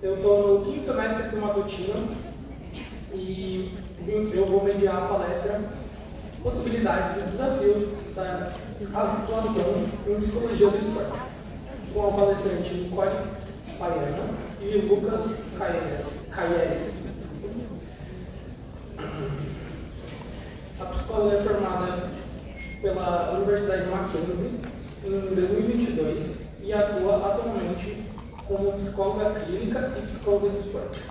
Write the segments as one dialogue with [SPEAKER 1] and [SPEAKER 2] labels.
[SPEAKER 1] Eu estou no quinto semestre do matutino e eu vou mediar a palestra Possibilidades e Desafios da Atuação em Psicologia do Esporte, com a palestrante Nicole Paiana e Lucas Caieres. A psicóloga é formada pela Universidade Mackenzie em 2022 e atua atualmente como psicóloga clínica e psicóloga de esporte.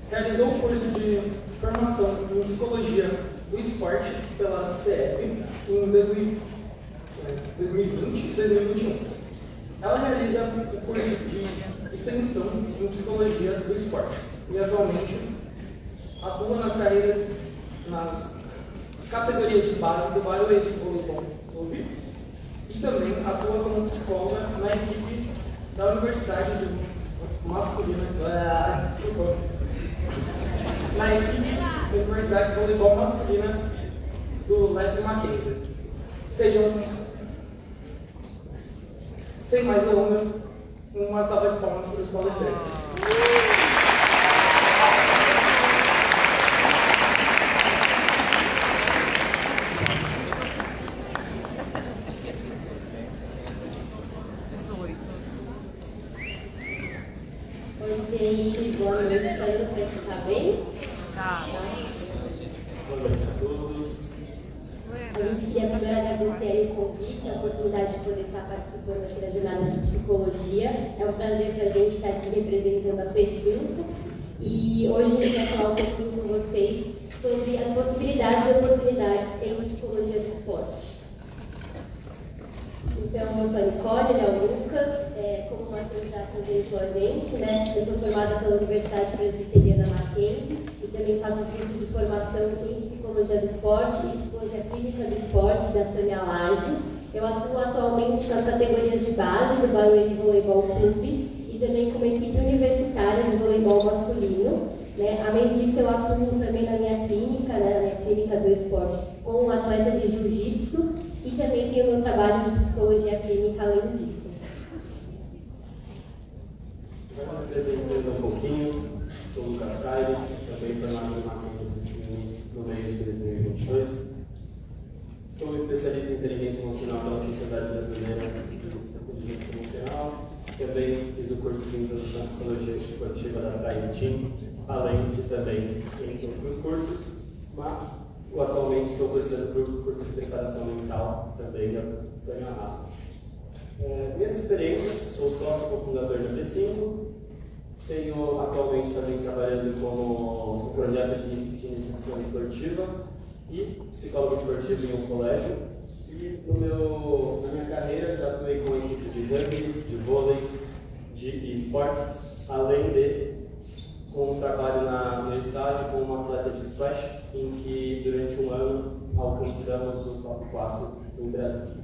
[SPEAKER 1] Realizou o curso de formação em psicologia do esporte pela CEP em 2020 e 2021. Ela realiza o curso de extensão em psicologia do esporte e atualmente atua nas categorias de base do Barueri Voleibol Clube e também atua como psicóloga na equipe da Universidade Masculina, na equipe da Universidade de Voleibol Masculina do Leve Mackenzie. Sem mais delongas, uma salva de palmas para os palestrantes.
[SPEAKER 2] Oi, gente, boa noite. Está indo para escutar bem?
[SPEAKER 3] Tá.
[SPEAKER 1] Boa noite a todos.
[SPEAKER 2] A gente queria primeiro agradecer aí o convite, a oportunidade de poder estar participando aqui da jornada de psicologia. É um prazer para a gente estar aqui representando a PESPILSA. E hoje a gente vai falar um pouquinho com vocês sobre as possibilidades e oportunidades em psicologia do esporte. Então, eu sou a Nicole, ele é o Lucas, como o Matheus já apresentou a gente, né? Eu sou formada pela Universidade Presbiteriana Mackenzie e também faço curso de formação em Psicologia do Esporte e Psicologia Clínica do Esporte da Sâmia Laje. Eu atuo atualmente nas categorias de base do Barueri Voleibol Clube e também como equipe universitária de voleibol masculino. Né? Além disso, eu atuo também na minha clínica, né? Na minha clínica do esporte, como atleta de jiu-jitsu e também tenho meu trabalho de psicologia clínica além disso.
[SPEAKER 1] Agora me apresentando um pouquinho, sou o Lucas Caires, também formado em Mackenzie no meio de 2022. Sou especialista em inteligência emocional pela Sociedade Brasileira de Inteligência Emocional. Também fiz o curso de introdução à psicologia esportiva da Praia Team, além de também em outros cursos, mas atualmente estou cursando o curso de preparação mental também da Sâmia Laje. Minhas experiências, sou sócio cofundador da P5, tenho atualmente também trabalhando como projeto de iniciação esportiva e psicólogo esportivo em um colégio. E na minha carreira já atuei com equipes de rugby, de vôlei, de esportes, além de com um trabalho no estágio como um atleta de squash, em que durante um ano alcançamos o top 4 no Brasil.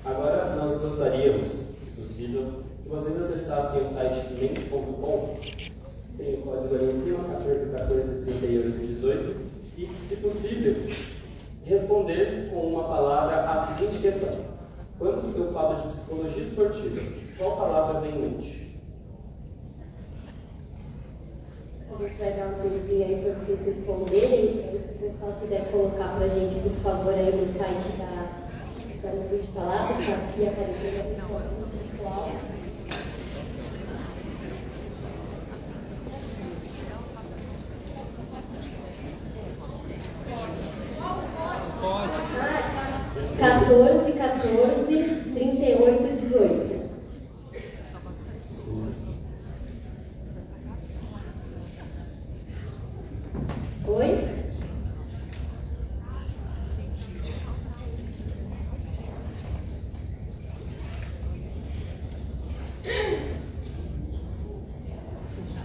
[SPEAKER 1] Agora nós gostaríamos, se possível, que vocês acessassem o site mente.com, tem o código ali em cima, 14143818, e, se possível, responder com uma palavra a seguinte questão. Quando eu falo de psicologia esportiva, qual palavra vem em mente?
[SPEAKER 2] A gente vai dar um tempinho aí para vocês responderem. Se o pessoal puder colocar para a gente, por favor, aí no site da Núcleo de Palavras, está aqui aparecendo no virtual.
[SPEAKER 3] Pode.
[SPEAKER 2] 143818. Oi?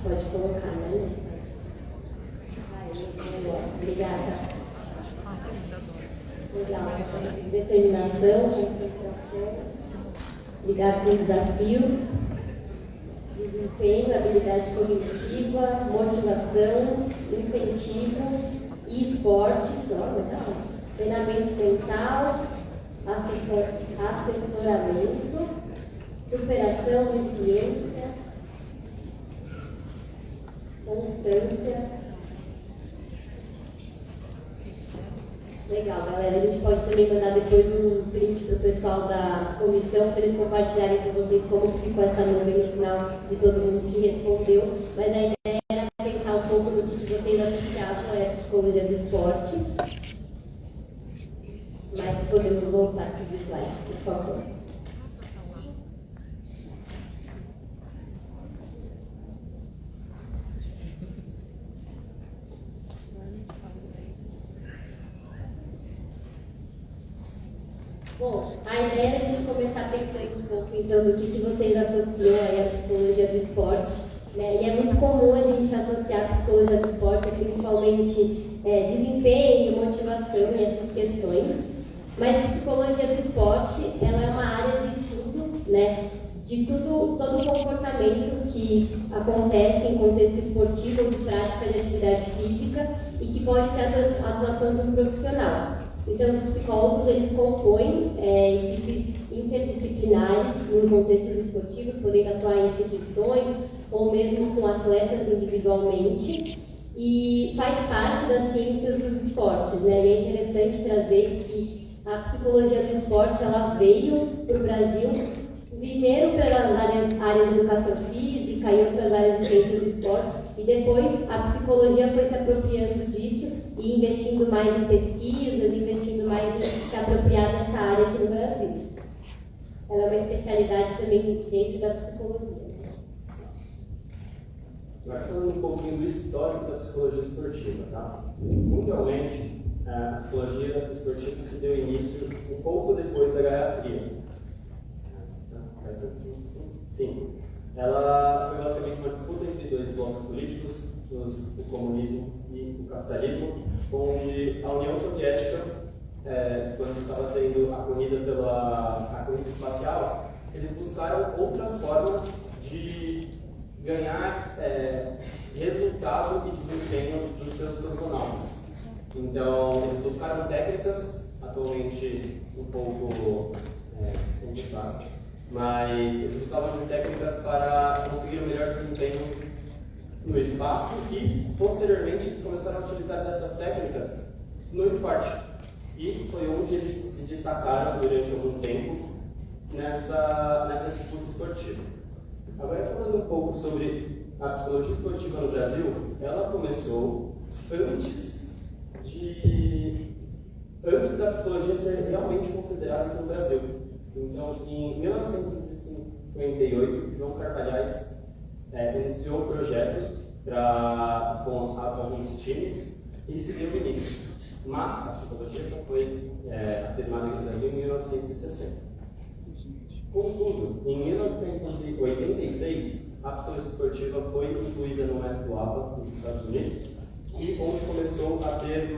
[SPEAKER 2] Pode colocar, né? Obrigada. Legal. Determinação, concentração, lidar com desafios, desempenho, habilidade cognitiva, motivação, incentivo e esporte, treinamento mental, assessoramento, superação, resiliência, constância. Legal, galera. A gente pode também mandar depois um print para o pessoal da comissão para eles compartilharem com vocês como ficou essa nuvem no final de todo mundo que respondeu. Mas a ideia era pensar um pouco no que vocês associavam à psicologia do esporte. Mas podemos voltar para os slides, por favor. Bom, a ideia é a gente começar pensando um pouco então do que vocês associam aí à psicologia do esporte, né? E é muito comum a gente associar a psicologia do esporte a principalmente desempenho, motivação e essas questões, mas a psicologia do esporte ela é uma área de estudo, né? De todo o comportamento que acontece em contexto esportivo ou de prática de atividade física e que pode ter a atuação de um profissional. Então, os psicólogos, eles compõem equipes interdisciplinares em contextos esportivos, podendo atuar em instituições ou mesmo com atletas individualmente, e faz parte das ciências dos esportes, né? E é interessante trazer que a psicologia do esporte, ela veio para o Brasil, primeiro pela área de educação física e outras áreas de ciências do esporte, e depois a psicologia foi se apropriando disso e investindo mais em pesquisas, investindo mais em se apropriar dessa área aqui no Brasil. Ela é uma especialidade também dentro da psicologia.
[SPEAKER 1] Agora falando um pouquinho do histórico da psicologia esportiva, tá? Mundialmente, a psicologia esportiva se deu início um pouco depois da Guerra Fria. Faz tanto tempo assim? Sim. Ela foi basicamente uma disputa entre dois blocos políticos, o comunismo e o capitalismo, onde a União Soviética, quando estava tendo a corrida espacial, eles buscaram outras formas de ganhar resultado e desempenho dos seus cosmonautas. Então, eles buscaram técnicas, atualmente um pouco complicado, mas eles buscavam de técnicas para conseguir o melhor desempenho no espaço e, posteriormente, eles começaram a utilizar dessas técnicas no esporte. E foi onde eles se destacaram durante algum tempo nessa disputa esportiva. Agora, falando um pouco sobre a psicologia esportiva no Brasil, ela começou antes da psicologia ser realmente considerada no Brasil. Então, em 1958, João Carvalhais iniciou projetos com alguns times e se deu início. Mas a psicologia só foi afirmada no Brasil em 1960. Contudo, em 1986, a psicologia esportiva foi incluída no método APA nos Estados Unidos, e onde começou a ter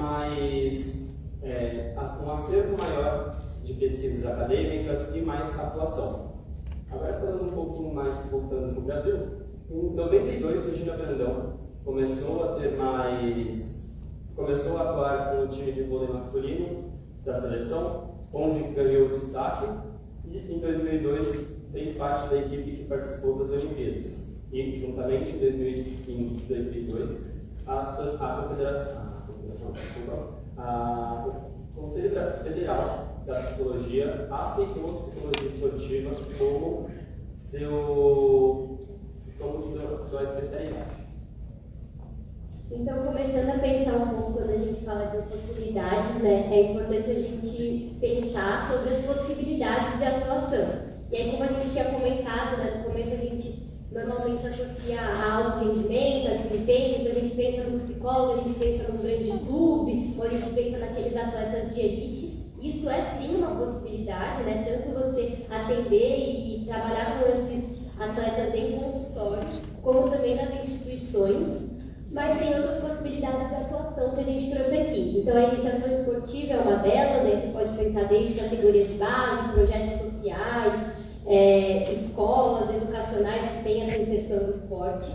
[SPEAKER 1] um acervo maior de pesquisas acadêmicas e mais atuação. Agora, falando um pouquinho mais, voltando para o Brasil, em 92, Regina Brandão começou a atuar com o time de vôlei masculino da seleção, onde ganhou destaque, e em 2002 fez parte da equipe que participou das Olimpíadas. E, juntamente, em 2002, o Conselho Federal da Psicologia aceitou a psicologia esportiva como sua especialidade.
[SPEAKER 2] Então, começando a pensar um pouco quando a gente fala de oportunidades, né, é importante a gente pensar sobre as possibilidades de atuação. E aí, como a gente tinha comentado, né, no começo a gente normalmente associa a alto rendimento, a desempenho, então a gente pensa no psicólogo, a gente pensa num grande clube, ou a gente pensa naqueles atletas de elite. Isso é sim uma possibilidade, né, tanto você atender e trabalhar com esses atletas em consultório, como também nas instituições. Mas tem outras possibilidades de atuação que a gente trouxe aqui. Então, a iniciação esportiva é uma delas, aí você pode pensar desde categorias de base, projetos sociais, escolas educacionais que têm essa inserção do esporte.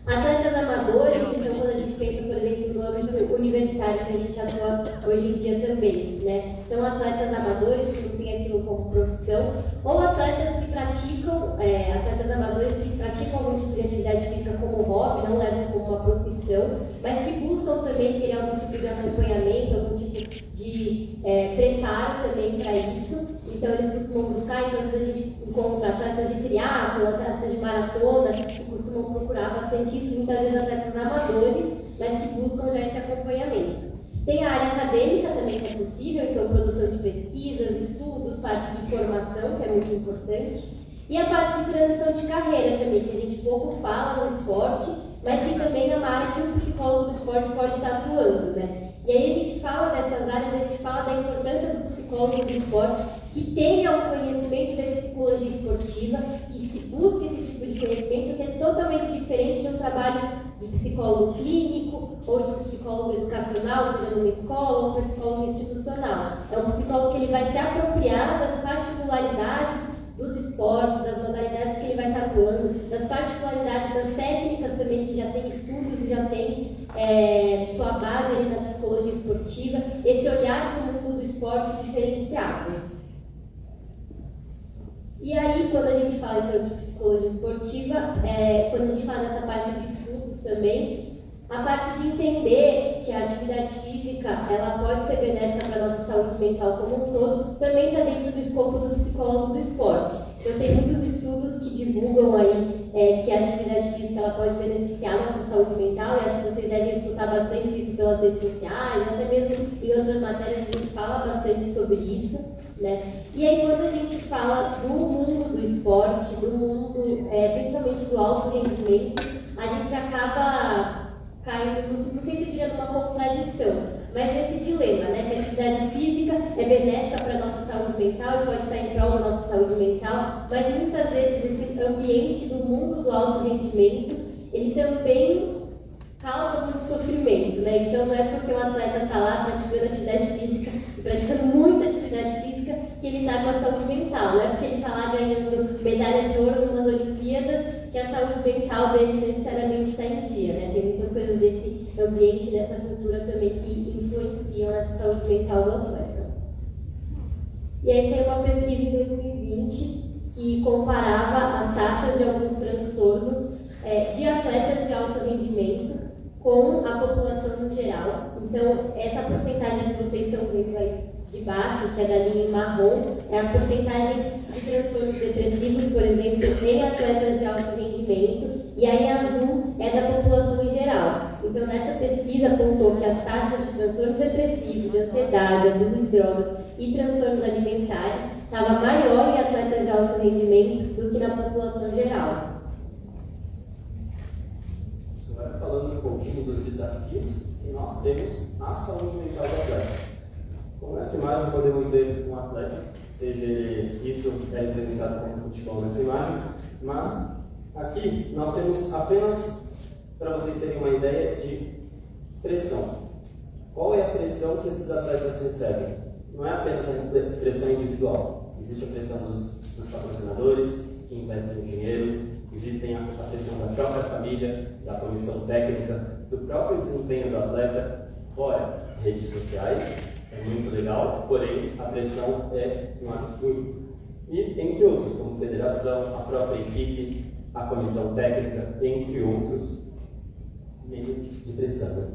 [SPEAKER 2] Atletas amadores, então quando a gente pensa, por exemplo, no âmbito universitário que a gente atua hoje em dia também, né? São atletas amadores que não têm aquilo seguindo como profissão, ou atletas que praticam, atletas amadores que praticam algum tipo de atividade física como hobby, não levam como uma profissão, mas que buscam também querer algum tipo de acompanhamento, algum tipo de preparo também para isso. Então eles costumam buscar, então às vezes a gente encontra atletas de triatlo, atletas de maratona, que costumam procurar bastante isso, muitas vezes atletas amadores, mas que buscam já esse acompanhamento. Tem a área acadêmica também que é possível, então produção de pesquisas, estudos, parte de formação, que é muito importante, e a parte de transição de carreira também, que a gente pouco fala no esporte, mas que também é uma área que o psicólogo do esporte pode estar atuando, né? E aí a gente fala dessas áreas, a gente fala da importância do psicólogo do esporte, que tenha um conhecimento da psicologia esportiva, que se busque esse tipo de conhecimento, que é totalmente diferente do trabalho de psicólogo clínico, ou de psicólogo educacional, seja numa escola, ou psicólogo institucional. É um psicólogo que ele vai se apropriar das particularidades dos esportes, das modalidades que ele vai estar atuando, das particularidades das técnicas também, que já tem estudos e já tem sua base ali na psicologia esportiva, esse olhar para o mundo do esporte diferenciado. E aí, quando a gente fala então de psicologia esportiva, quando a gente fala dessa parte de estudos também, a parte de entender que a atividade física ela pode ser benéfica para a nossa saúde mental como um todo, também está dentro do escopo do psicólogo do esporte. Então tem muitos estudos que divulgam aí que a atividade física ela pode beneficiar a nossa saúde mental, e acho que vocês devem escutar bastante isso pelas redes sociais, até mesmo em outras matérias a gente fala bastante sobre isso, né? E aí quando a gente fala do mundo do esporte, do mundo principalmente do alto rendimento, a gente acaba caindo, não sei se eu diria numa contradição, mas esse dilema, né, que a atividade física é benéfica para a nossa saúde mental e pode estar em prol da nossa saúde mental, mas muitas vezes esse ambiente do mundo do alto rendimento, ele também causa muito sofrimento, né? Então não é porque o atleta está lá praticando atividade física e praticando muita atividade física que ele está com a saúde mental, não é porque ele está lá ganhando medalha de ouro nas Olimpíadas que a saúde mental dele necessariamente está em dia, né? Tem muitas coisas desse ambiente, dessa cultura também que influenciam essa saúde mental do atleta. E aí saiu uma pesquisa em 2020 que comparava as taxas de alguns transtornos de atletas de alto rendimento com a população no geral. Então, essa porcentagem que vocês estão vendo aí de baixo, que é da linha em marrom, é a porcentagem de transtornos depressivos, por exemplo, em atletas de alto rendimento, e a em azul é da população em geral. Então, nessa pesquisa apontou que as taxas de transtornos depressivos, de ansiedade, abuso de drogas e transtornos alimentares estavam maior em atletas de alto rendimento do que na população geral.
[SPEAKER 1] Agora, falando um pouquinho dos desafios que nós temos na saúde mental do atleta. Como nessa imagem podemos ver um atleta, seja isso é representado como futebol nessa imagem, mas aqui nós temos apenas, para vocês terem uma ideia, de pressão. Qual é a pressão que esses atletas recebem? Não é apenas a pressão individual, existe a pressão dos patrocinadores que investem em dinheiro, existem a pressão da própria família, da comissão técnica, do próprio desempenho do atleta, fora redes sociais, é muito legal, porém a pressão é um absurdo. E entre outros, como federação, a própria equipe, a comissão técnica, entre outros meios de pressão.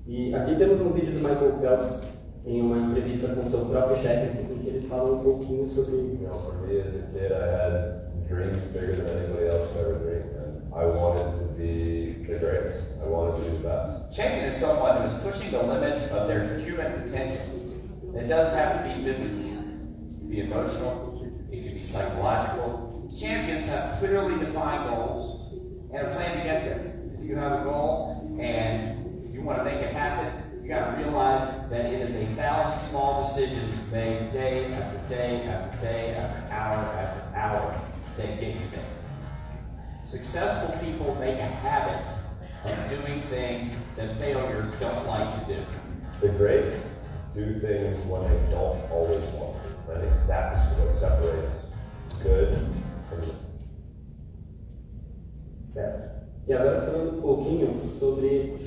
[SPEAKER 1] E aqui temos um vídeo do Michael Phelps em uma entrevista com seu próprio técnico, em que eles falam um pouquinho sobre...
[SPEAKER 4] For me as a kid, I had dreams bigger than anybody else could ever dream, and I wanted to be the greatest. I wanted to be the best.
[SPEAKER 5] Champion is someone who is pushing the limits of their human potential. It doesn't have to be physical. It can be emotional. It can be psychological. Champions have clearly defined goals and a plan to get there. If you have a goal and you want to make it happen, you got to realize that it is 1,000 small decisions made day after day after day after hour that get you there. Successful people make a habit of doing things that failures don't like to do.
[SPEAKER 4] The greats do things when they don't always want to. I think that's what separates good from good.
[SPEAKER 1] Certo. E agora falando um pouquinho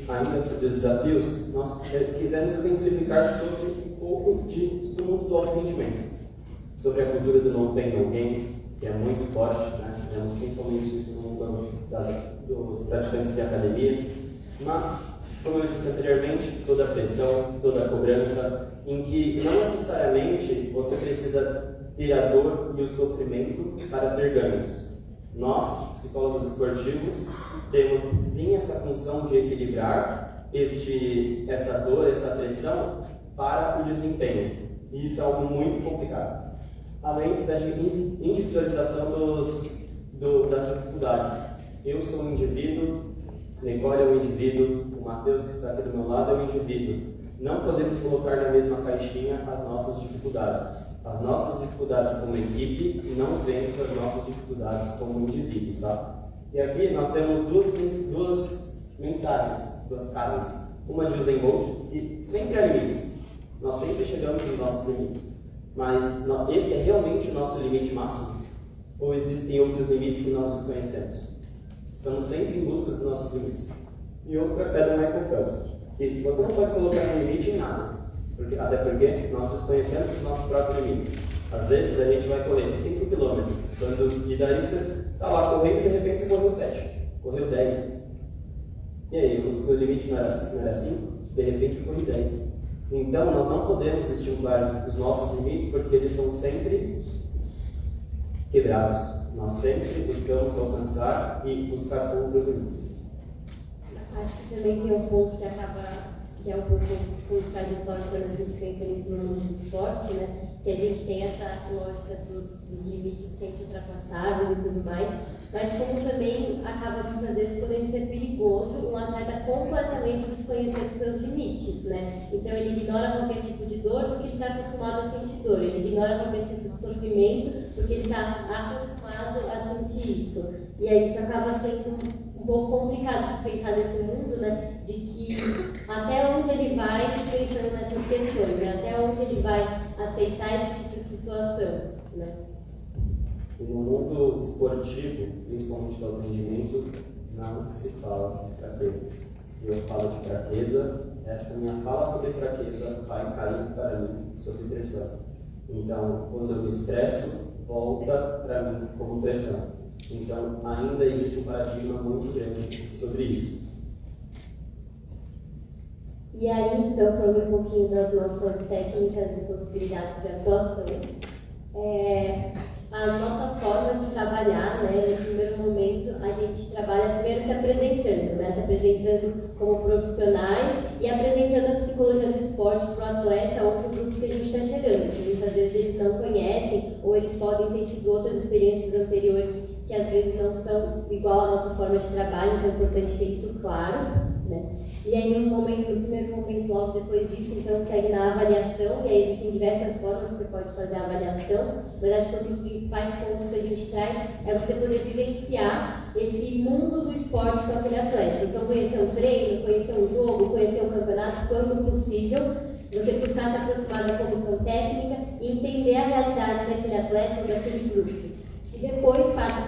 [SPEAKER 1] ainda sobre os desafios, nós quisemos exemplificar sobre um pouco do mundo do alto rendimento. sobre a cultura do no pain, no gain, que é muito forte, né? Vemos principalmente isso no mundo dos praticantes de academia, mas, como eu disse anteriormente, toda a pressão, toda a cobrança, em que não necessariamente você precisa ter a dor e o sofrimento para ter ganhos. Nós, psicólogos esportivos, temos sim essa função de equilibrar essa dor, essa pressão para o desempenho. E isso é algo muito complicado. Além da individualização das dificuldades. Eu sou um indivíduo, Nicole é um indivíduo, o Matheus que está aqui do meu lado é um indivíduo. Não podemos colocar na mesma caixinha as nossas dificuldades. As nossas dificuldades como equipe não vêm com as nossas dificuldades como indivíduos, tá? E aqui nós temos duas mensagens, duas frases. Uma de Usain Bolt, e sempre há limites. Nós sempre chegamos nos nossos limites. Mas esse é realmente o nosso limite máximo? Ou existem outros limites que nós desconhecemos? Estamos sempre em busca dos nossos limites. E outro é do Michael Phelps. E você não pode colocar um limite em nada. Até porque nós desconhecemos os nossos próprios limites. Às vezes a gente vai correr 5 km, e daí você está lá correndo e de repente você correu 7, correu 10. E aí, o limite não era 5, de repente eu corri 10. Então nós não podemos estimular os nossos limites porque eles são sempre quebrados. Nós sempre buscamos alcançar e buscar outros limites.
[SPEAKER 2] Acho que também tem um ponto que é um pouco contraditório quando a gente pensa nisso no mundo do esporte, né? Que a gente tem essa lógica dos limites sempre ultrapassáveis e tudo mais, mas como também acaba muitas vezes podendo ser perigoso um atleta completamente desconhecer os seus limites, né? Então ele ignora qualquer tipo de dor porque ele está acostumado a sentir dor, ele ignora qualquer tipo de sofrimento porque ele está acostumado a sentir isso. E aí isso acaba sendo um pouco complicado de pensar nesse mundo, né? De que até onde ele vai pensando nessas questões, né? Até onde ele vai aceitar esse tipo de situação, né?
[SPEAKER 1] No mundo esportivo, principalmente do alto rendimento, não se fala de fraquezas. Se eu falo de fraqueza, esta minha fala sobre fraqueza vai cair para mim sob pressão. Então, quando eu me estresso, volta para mim como pressão. Então, ainda existe um paradigma muito grande sobre isso.
[SPEAKER 2] E aí, então, falando um pouquinho das nossas técnicas e possibilidades de atuação, a nossa forma de trabalhar, né, no primeiro momento, a gente trabalha primeiro se apresentando, né, se apresentando como profissionais e apresentando a psicologia do esporte para o atleta ou para o grupo que a gente está chegando, que muitas vezes eles não conhecem ou eles podem ter tido outras experiências anteriores que às vezes não são igual à nossa forma de trabalho, então é importante ter isso claro, né? E aí no primeiro momento, logo depois disso, então segue na avaliação, e aí existem diversas formas que você pode fazer a avaliação, mas acho que um dos principais pontos que a gente traz é você poder vivenciar esse mundo do esporte com aquele atleta. Então conhecer um treino, conhecer um jogo, conhecer um campeonato, quando possível, você buscar se aproximar da comissão técnica e entender a realidade daquele atleta ou daquele grupo. E depois passa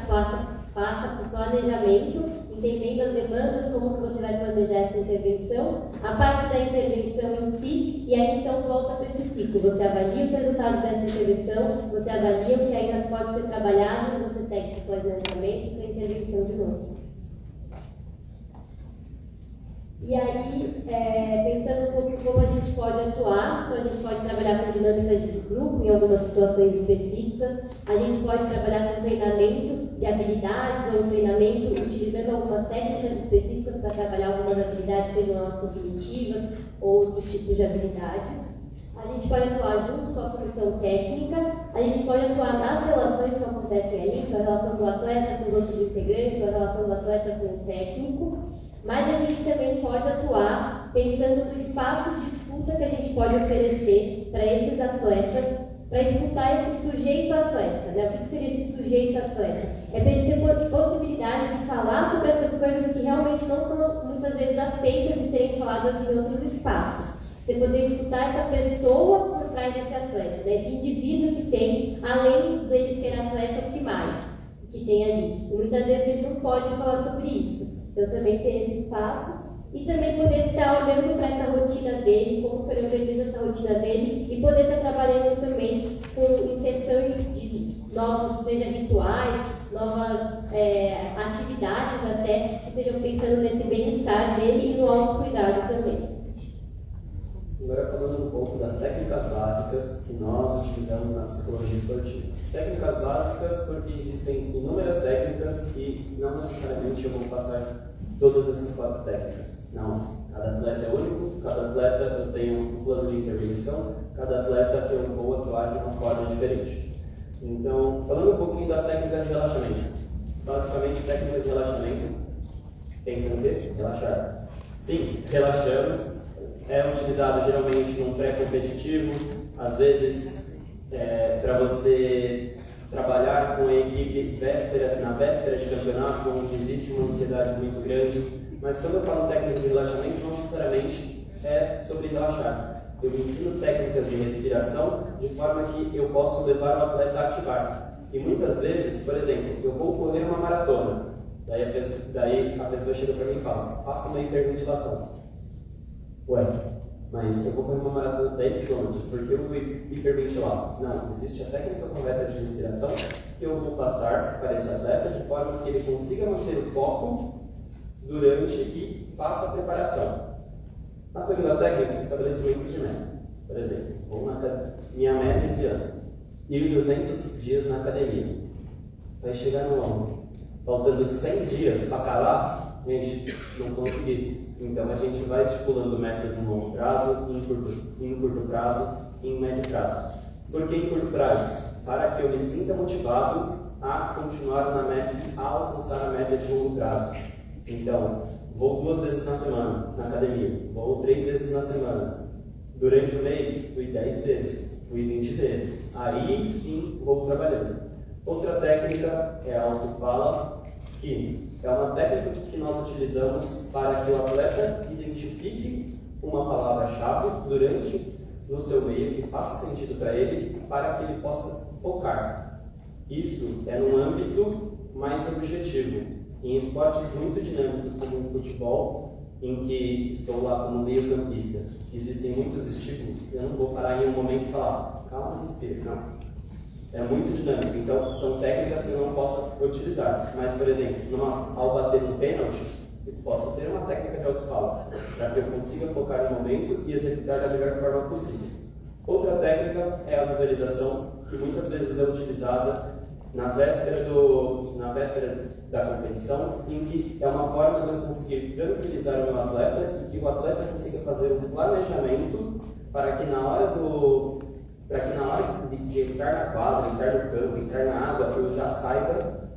[SPEAKER 2] para o planejamento, entendendo as demandas, como que você vai planejar essa intervenção, a parte da intervenção em si, e aí então volta para esse ciclo. Você avalia os resultados dessa intervenção, você avalia o que ainda pode ser trabalhado, e você segue para o planejamento e para a intervenção de novo. E aí, pensando um pouco em como a gente pode atuar, então a gente pode trabalhar com dinâmicas de grupo em algumas situações específicas, a gente pode trabalhar com treinamento de habilidades ou treinamento utilizando algumas técnicas específicas para trabalhar algumas habilidades, sejam elas cognitivas ou outros tipos de habilidades. A gente pode atuar junto com a comissão técnica, a gente pode atuar nas relações que acontecem ali, então a relação do atleta com os outros integrantes, a relação do atleta com o técnico. Mas a gente também pode atuar pensando no espaço de escuta que a gente pode oferecer para esses atletas, para escutar esse sujeito atleta, né? O que seria esse sujeito atleta? É para ele ter possibilidade de falar sobre essas coisas que realmente não são muitas vezes aceitas de serem faladas em outros espaços. Você poder escutar essa pessoa por trás desse atleta, né? Esse indivíduo que tem, além dele ser atleta, o que mais que tem ali. E muitas vezes ele não pode falar sobre isso. Então também ter esse espaço. e também poder estar olhando para essa rotina dele, como que ele organiza essa rotina dele, e poder estar trabalhando também com inserções de novos, seja rituais, novas atividades até, que estejam pensando nesse bem-estar dele e no autocuidado também.
[SPEAKER 1] Agora falando um pouco das técnicas básicas que nós utilizamos na psicologia esportiva. Técnicas básicas porque existem inúmeras técnicas e não necessariamente eu vou passar todas essas 4 técnicas. Não, cada atleta é único, cada atleta tem um plano de intervenção, cada atleta eu vou atuar de uma forma diferente. Então, falando um pouquinho das técnicas de relaxamento. Basicamente, técnicas de relaxamento, pensa no quê? Relaxar. Sim, relaxamos. É utilizado geralmente num pré-competitivo, às vezes para você trabalhar com a equipe na véspera de campeonato, onde existe uma ansiedade muito grande. Mas quando eu falo técnica de relaxamento, não necessariamente é sobre relaxar. Eu ensino técnicas de respiração de forma que eu possa levar o atleta a ativar. E muitas vezes, por exemplo, eu vou correr uma maratona, daí a pessoa chega para mim e fala, faça uma hiperventilação. Ué, mas eu vou correr uma maratona de 10 km, porque eu vou hiperventilar? Não, existe a técnica correta de respiração que eu vou passar para esse atleta de forma que ele consiga manter o foco durante e faça a preparação. A segunda técnica é estabelecimentos de meta. Por exemplo, minha meta esse ano, 1.200 dias na academia. Vai chegar no ano, faltando 100 dias para acabar, gente, não consegui. Então a gente vai estipulando metas em longo prazo, em curto prazo e em médio prazo. Por que em curto prazo? Para que eu me sinta motivado a continuar na meta, a alcançar a meta de longo prazo. Então, vou 2 vezes na semana na academia, vou 3 vezes na semana. Durante o mês, fui 10 vezes, fui 20 vezes. Aí sim vou trabalhando. Outra técnica é a autofala, que é uma técnica que nós utilizamos para que o atleta identifique uma palavra-chave no seu meio, que faça sentido para ele, para que ele possa focar. Isso é num âmbito mais objetivo. Em esportes muito dinâmicos, como o futebol, em que estou lá como meio-campista, que existem muitos estímulos, eu não vou parar em um momento e falar, calma, respira, não. É muito dinâmico, então são técnicas que eu não posso utilizar. Mas, por exemplo, ao bater um pênalti, eu posso ter uma técnica de autofala, para que eu consiga focar no momento e executar da melhor forma possível. Outra técnica é a visualização, que muitas vezes é utilizada na véspera da competição, em que é uma forma de eu conseguir tranquilizar o meu atleta e que o atleta consiga fazer um planejamento para que na hora de entrar na quadra, entrar no campo, entrar na água, eu já saiba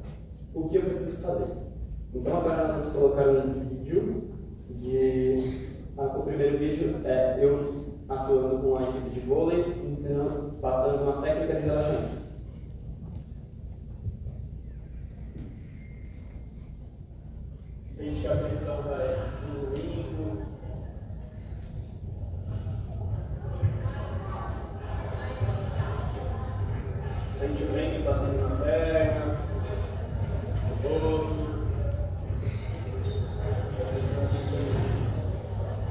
[SPEAKER 1] o que eu preciso fazer. Então agora nós vamos colocar um vídeo o primeiro vídeo é eu atuando com a equipe de vôlei, passando uma técnica de relaxamento. Sente que a pressão vai fluindo. Sente o vento batendo na perna, no rosto. Prestando atenção nesses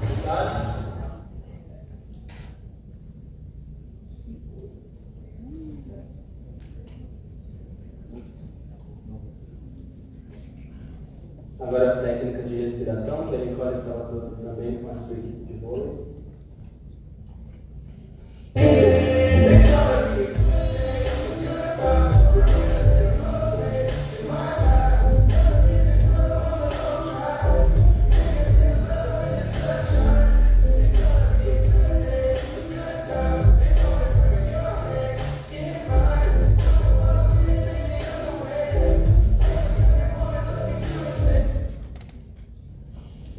[SPEAKER 1] detalhes. Agora a técnica de respiração, que a Nicole estava atuando também com a sua equipe de vôlei.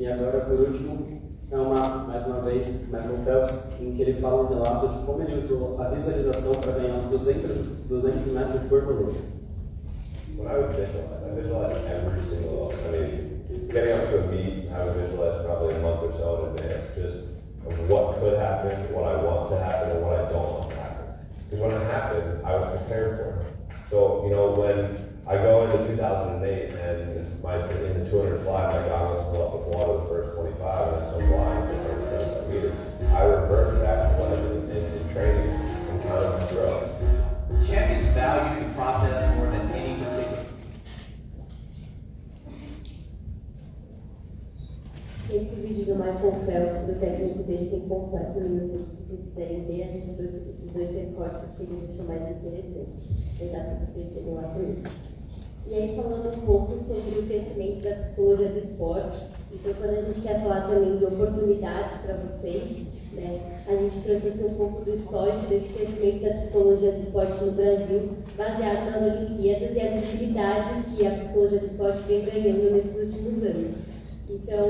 [SPEAKER 1] E agora, por último, mais uma vez, Michael Phelps, em que ele fala um relato de como ele usou a visualização para ganhar os 200 metros por minuto.
[SPEAKER 4] When I would visualize, I visualize every single, getting up to a meet, I would visualize probably a month or so in advance, just of what could happen, what I want to happen, and what I don't want to happen. Because when it happened, I was prepared for it. So, when I go into 2008 and in the 200 fly, my goggles fill up with water the first 25, and I'm so blind for 35 meters. I revert back to what I did in training and count my throws.
[SPEAKER 5] Champions value the process more than any particular.
[SPEAKER 2] Esse vídeo do Michael Phelps, do técnico dele, tem completo no YouTube, se vocês quiserem ver. A gente trouxe esses dois recortes porque a gente achou mais interessante. Vai dar para vocês verem lá também. E aí, falando um pouco sobre o crescimento da psicologia do esporte, então, quando a gente quer falar também de oportunidades para vocês, né, a gente trouxe aqui um pouco do histórico desse crescimento da psicologia do esporte no Brasil, baseado nas Olimpíadas e a visibilidade que a psicologia do esporte vem ganhando nesses últimos anos. Então,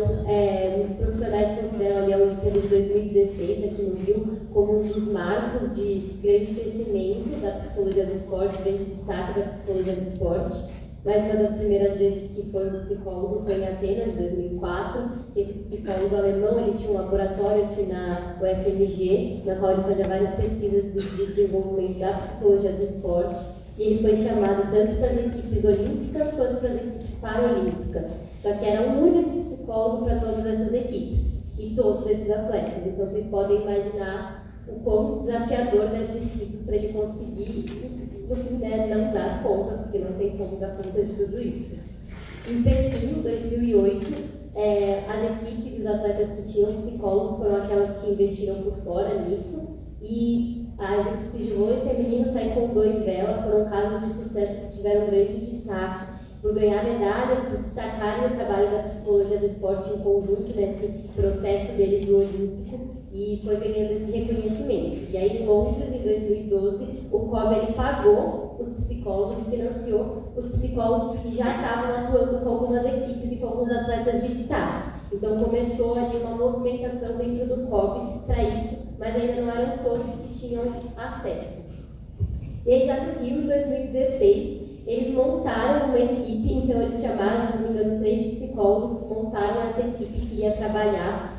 [SPEAKER 2] os profissionais consideram ali a Olimpíada de 2016, aqui no Rio, como um dos marcos de grande crescimento da psicologia do esporte, grande destaque da psicologia do esporte. Mas uma das primeiras vezes que foi um psicólogo foi em Atenas, de 2004. Esse psicólogo alemão, ele tinha um laboratório aqui na UFMG, na qual ele fazia várias pesquisas de desenvolvimento da psicologia do esporte. E ele foi chamado tanto para as equipes olímpicas quanto para as equipes paralímpicas. Só que era um único psicólogo para todas essas equipes e todos esses atletas. Então vocês podem imaginar o quão desafiador deve ter sido para ele conseguir, no fim, não dar conta, porque não tem como dar conta de tudo isso. Em Pequim, 2008, as equipes e os atletas que tinham psicólogo foram aquelas que investiram por fora nisso, e as equipes de vôlei feminino, taekwondo e vela foram casos de sucesso que tiveram grande destaque por ganhar medalhas, por destacarem o trabalho da psicologia do esporte em conjunto nesse processo deles do Olímpico, e foi ganhando esse reconhecimento. E aí, em Londres, em 2012, o COB ele pagou os psicólogos e financiou os psicólogos que já estavam atuando com algumas equipes e com alguns atletas de destaque. Então, começou ali uma movimentação dentro do COB para isso, mas ainda não eram todos que tinham acesso. E aí, já no Rio, em 2016, eles montaram uma equipe, então eles chamaram, se não me engano, 3 psicólogos que montaram essa equipe que ia trabalhar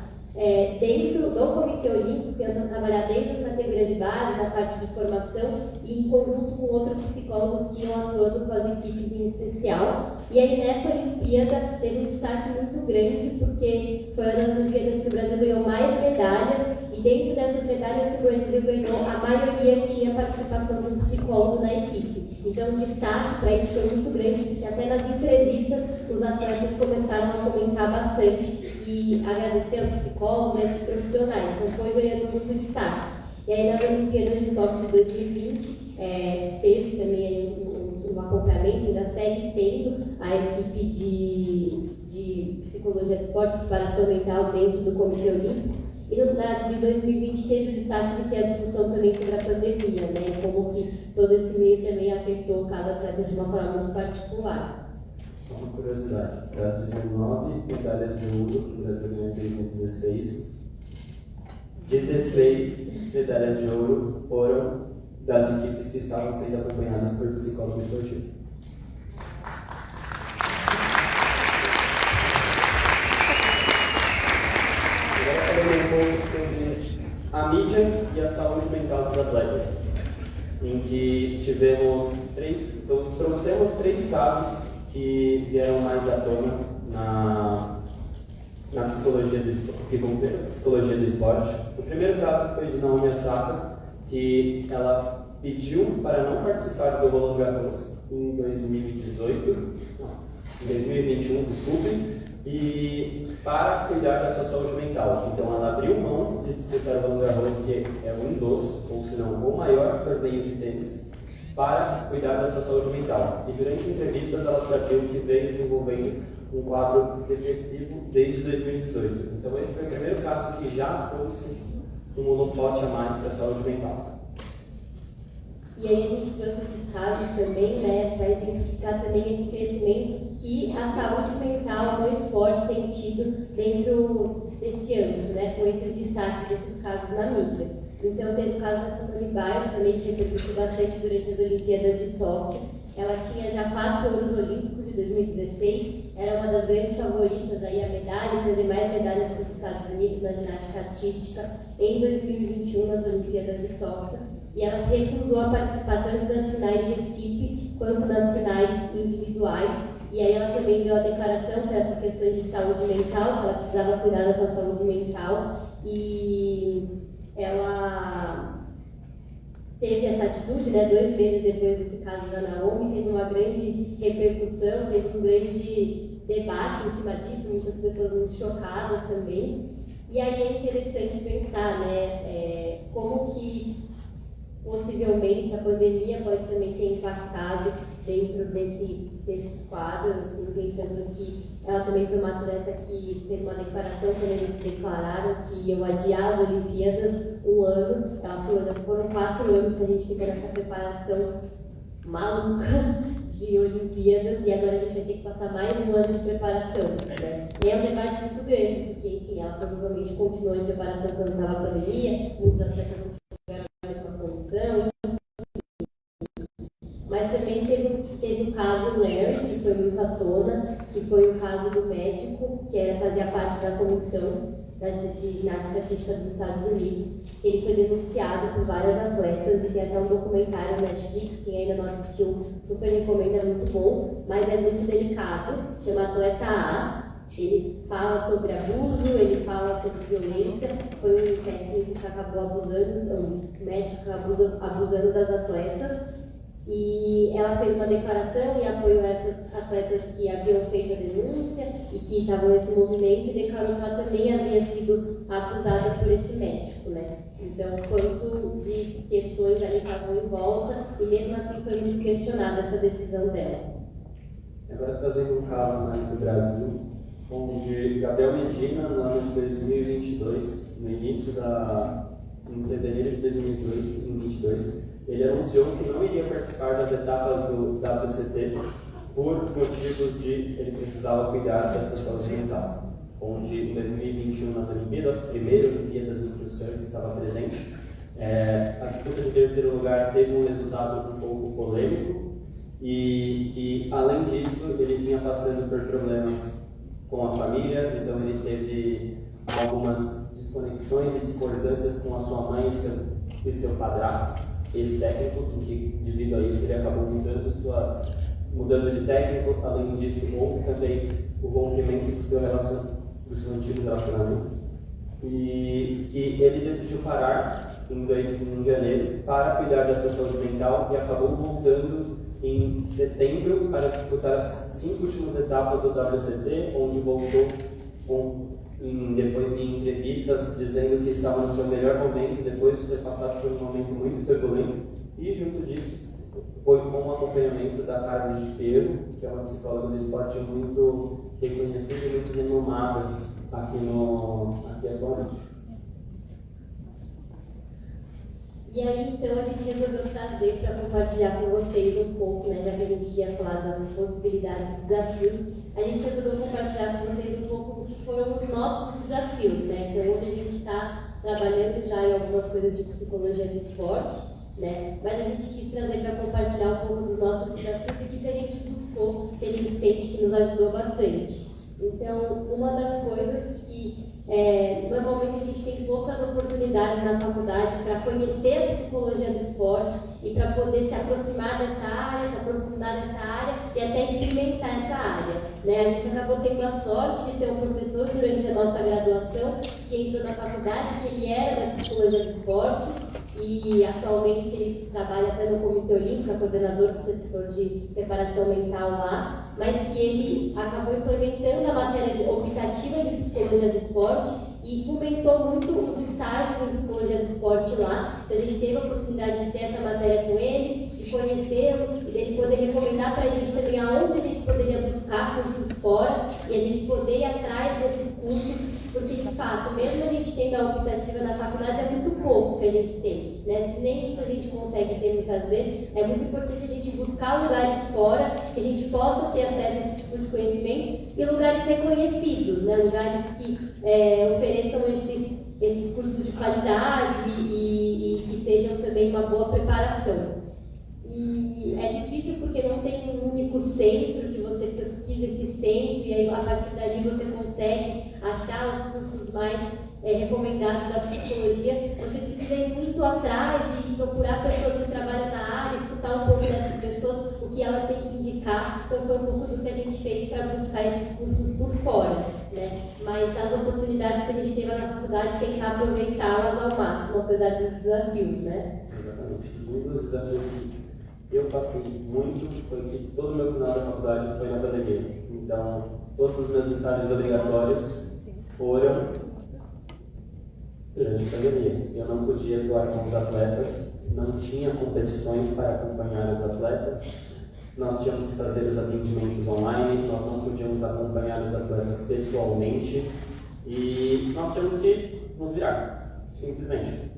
[SPEAKER 2] dentro do Comitê Olímpico, que iam trabalhar desde as categorias de base, da parte de formação, e em conjunto com outros psicólogos que iam atuando com as equipes em especial. E aí nessa Olimpíada teve um destaque muito grande, porque foi uma das Olimpíadas que o Brasil ganhou mais medalhas, e dentro dessas medalhas que o Brasil ganhou, a maioria tinha participação de um psicólogo na equipe. Então o destaque para isso foi muito grande, porque até nas entrevistas os atletas começaram a comentar bastante e agradecer aos psicólogos e a esses profissionais. Então foi ganhando muito destaque. E aí nas Olimpíadas de Tóquio de 2020, teve também aí um acompanhamento, ainda segue tendo a equipe de psicologia de esporte, preparação mental dentro do Comitê Olímpico. E na de 2020 teve o destaque de ter a discussão também sobre a pandemia, né? E como que todo esse meio também afetou cada atleta de uma forma muito particular.
[SPEAKER 1] Só uma curiosidade, das 19 medalhas de ouro que o Brasil ganhou em 2016, 16 medalhas de ouro foram das equipes que estavam sendo acompanhadas por psicólogo esportivo. Sobre a mídia e a saúde mental dos atletas, em que trouxemos 3 casos que vieram mais à tona na psicologia do esporte. O primeiro caso foi de Naomi Osaka, que ela pediu para não participar do Roland Garros em 2021, desculpe, e para cuidar da sua saúde mental. Então ela abriu mão de disputar o Roland Garros, que é um dos, ou se não, o maior torneio de tênis, para cuidar da sua saúde mental. E durante entrevistas ela sabia que veio desenvolvendo um quadro depressivo desde 2018. Então esse foi o primeiro caso que já trouxe um holofote a mais para a saúde mental.
[SPEAKER 2] E aí a gente trouxe esses casos também, né, para identificar também esse crescimento que a saúde mental no esporte tem tido dentro desse âmbito, né, com esses destaques desses casos na mídia. Então teve o caso da Simone Biles também, que repercutiu bastante durante as Olimpíadas de Tóquio. Ela tinha já 4 ouros olímpicos de 2016, era uma das grandes favoritas aí a medalha, trazer mais medalhas para os Estados Unidos na ginástica artística em 2021 nas Olimpíadas de Tóquio. E ela se recusou a participar tanto das finais de equipe quanto nas finais individuais, E aí ela também deu a declaração que era por questões de saúde mental, que ela precisava cuidar da sua saúde mental, e ela teve essa atitude, né, 2 meses depois desse caso da Naomi, teve uma grande repercussão, teve um grande debate em cima disso, muitas pessoas muito chocadas também. E aí é interessante pensar, né, como que possivelmente a pandemia pode também ter impactado dentro desses quadros, assim, pensando que ela também foi uma atleta que fez uma declaração quando eles declararam que iam adiar as Olimpíadas 1 ano. Ela falou, já foram 4 anos que a gente fica nessa preparação maluca de Olimpíadas e agora a gente vai ter que passar mais 1 ano de preparação, né? E é um debate muito grande, porque, enfim, ela provavelmente continuou em preparação quando estava a pandemia, muitos atletas não tiveram a mesma condição, mas também teve o caso Larry, que foi muito à tona, que foi o caso do médico, que fazia parte da comissão de ginástica artística dos Estados Unidos, que ele foi denunciado por várias atletas, e tem até um documentário no Netflix, quem ainda não assistiu, super recomendo, é muito bom, mas é muito delicado, chama Atleta A. Ele fala sobre abuso, ele fala sobre violência, foi um técnico que acabou abusando, um médico que acabou abusando das atletas, e ela fez uma declaração e apoiou essas atletas que haviam feito a denúncia e que estavam nesse movimento, e declarou que ela também havia sido abusada por esse médico, né? Então, quanto de questões ali estavam em volta, e mesmo assim foi muito questionada essa decisão dela.
[SPEAKER 1] Agora trazendo um caso mais do Brasil, onde Gabriel Medina, no ano de 2022, no início em fevereiro de 2022, ele anunciou que não iria participar das etapas do WCT por motivos de ele precisava cuidar da sua saúde mental. Onde em 2021, nas Olimpíadas, primeiras Olimpíadas em que o surf estava presente, a disputa de terceiro lugar teve um resultado um pouco polêmico e que, além disso, ele vinha passando por problemas com a família, então ele teve algumas desconexões e discordâncias com a sua mãe e seu padrasto, ex-técnico, que devido a isso ele acabou mudando de técnico. Além disso, houve também o rompimento do seu antigo relacionamento, e que ele decidiu parar em janeiro para cuidar da sua saúde mental, e acabou voltando em setembro para disputar as 5 últimas etapas do WCT, onde voltou depois em entrevistas dizendo que estava no seu melhor momento, depois de ter passado por um momento muito turbulento, e junto disso foi com o acompanhamento da Carmen de Pedro, que é uma psicóloga do esporte muito reconhecida e muito renomada aqui atualmente.
[SPEAKER 2] E aí, então, a gente resolveu trazer para compartilhar com vocês um pouco, né, já que a gente ia falar das possibilidades e desafios, a gente resolveu compartilhar com vocês um pouco do que foram os nossos desafios, né, então hoje a gente está trabalhando já em algumas coisas de psicologia do esporte, né, mas a gente quis trazer para compartilhar um pouco dos nossos desafios e o que a gente buscou, que a gente sente que nos ajudou bastante. Então, uma das coisas que normalmente a gente tem poucas oportunidades na faculdade para conhecer a psicologia do esporte e para poder se aproximar dessa área, se aprofundar nessa área e até experimentar essa área, né? A gente acabou tendo a sorte de ter um professor durante a nossa graduação que entrou na faculdade, que ele era da psicologia do esporte e atualmente ele trabalha até no Comitê Olímpico, é coordenador do setor de preparação mental lá, mas que ele acabou implementando a matéria optativa de psicologia do esporte e fomentou muito os estágios em psicologia do esporte lá. Então a gente teve a oportunidade de ter essa matéria com ele, de conhecê-lo e dele poder recomendar para a gente também aonde a gente poderia buscar cursos fora e a gente poder ir atrás desses cursos, porque de fato, mesmo a gente tendo a optativa na faculdade, é muito pouco que a gente tem, né? Se nem isso a gente consegue ter muitas vezes, é muito importante a gente buscar lugares fora, que a gente possa ter acesso a esse tipo de conhecimento e lugares reconhecidos, né? Lugares que ofereçam esses cursos de qualidade e que sejam também uma boa preparação. E é difícil porque não tem um único centro que você pesquisa esse centro e aí a partir dali você consegue achar os cursos mais recomendados da psicologia. Você precisa ir muito atrás e procurar pessoas que trabalham na área, escutar um pouco dessas pessoas, o que elas têm que indicar ficar, então foi um pouco do que a gente fez para buscar esses cursos por fora, né? Mas as oportunidades que a gente teve na faculdade, tentar aproveitá-las ao máximo, apesar dos desafios, né?
[SPEAKER 1] Exatamente. Um dos desafios que eu passei muito foi que todo o meu final da faculdade foi na pandemia. Então, todos os meus estágios obrigatórios foram durante a pandemia. Eu não podia atuar com os atletas, não tinha competições para acompanhar os atletas, nós tínhamos que fazer os atendimentos online, nós não podíamos acompanhar os atletas pessoalmente e nós tínhamos que nos virar, simplesmente.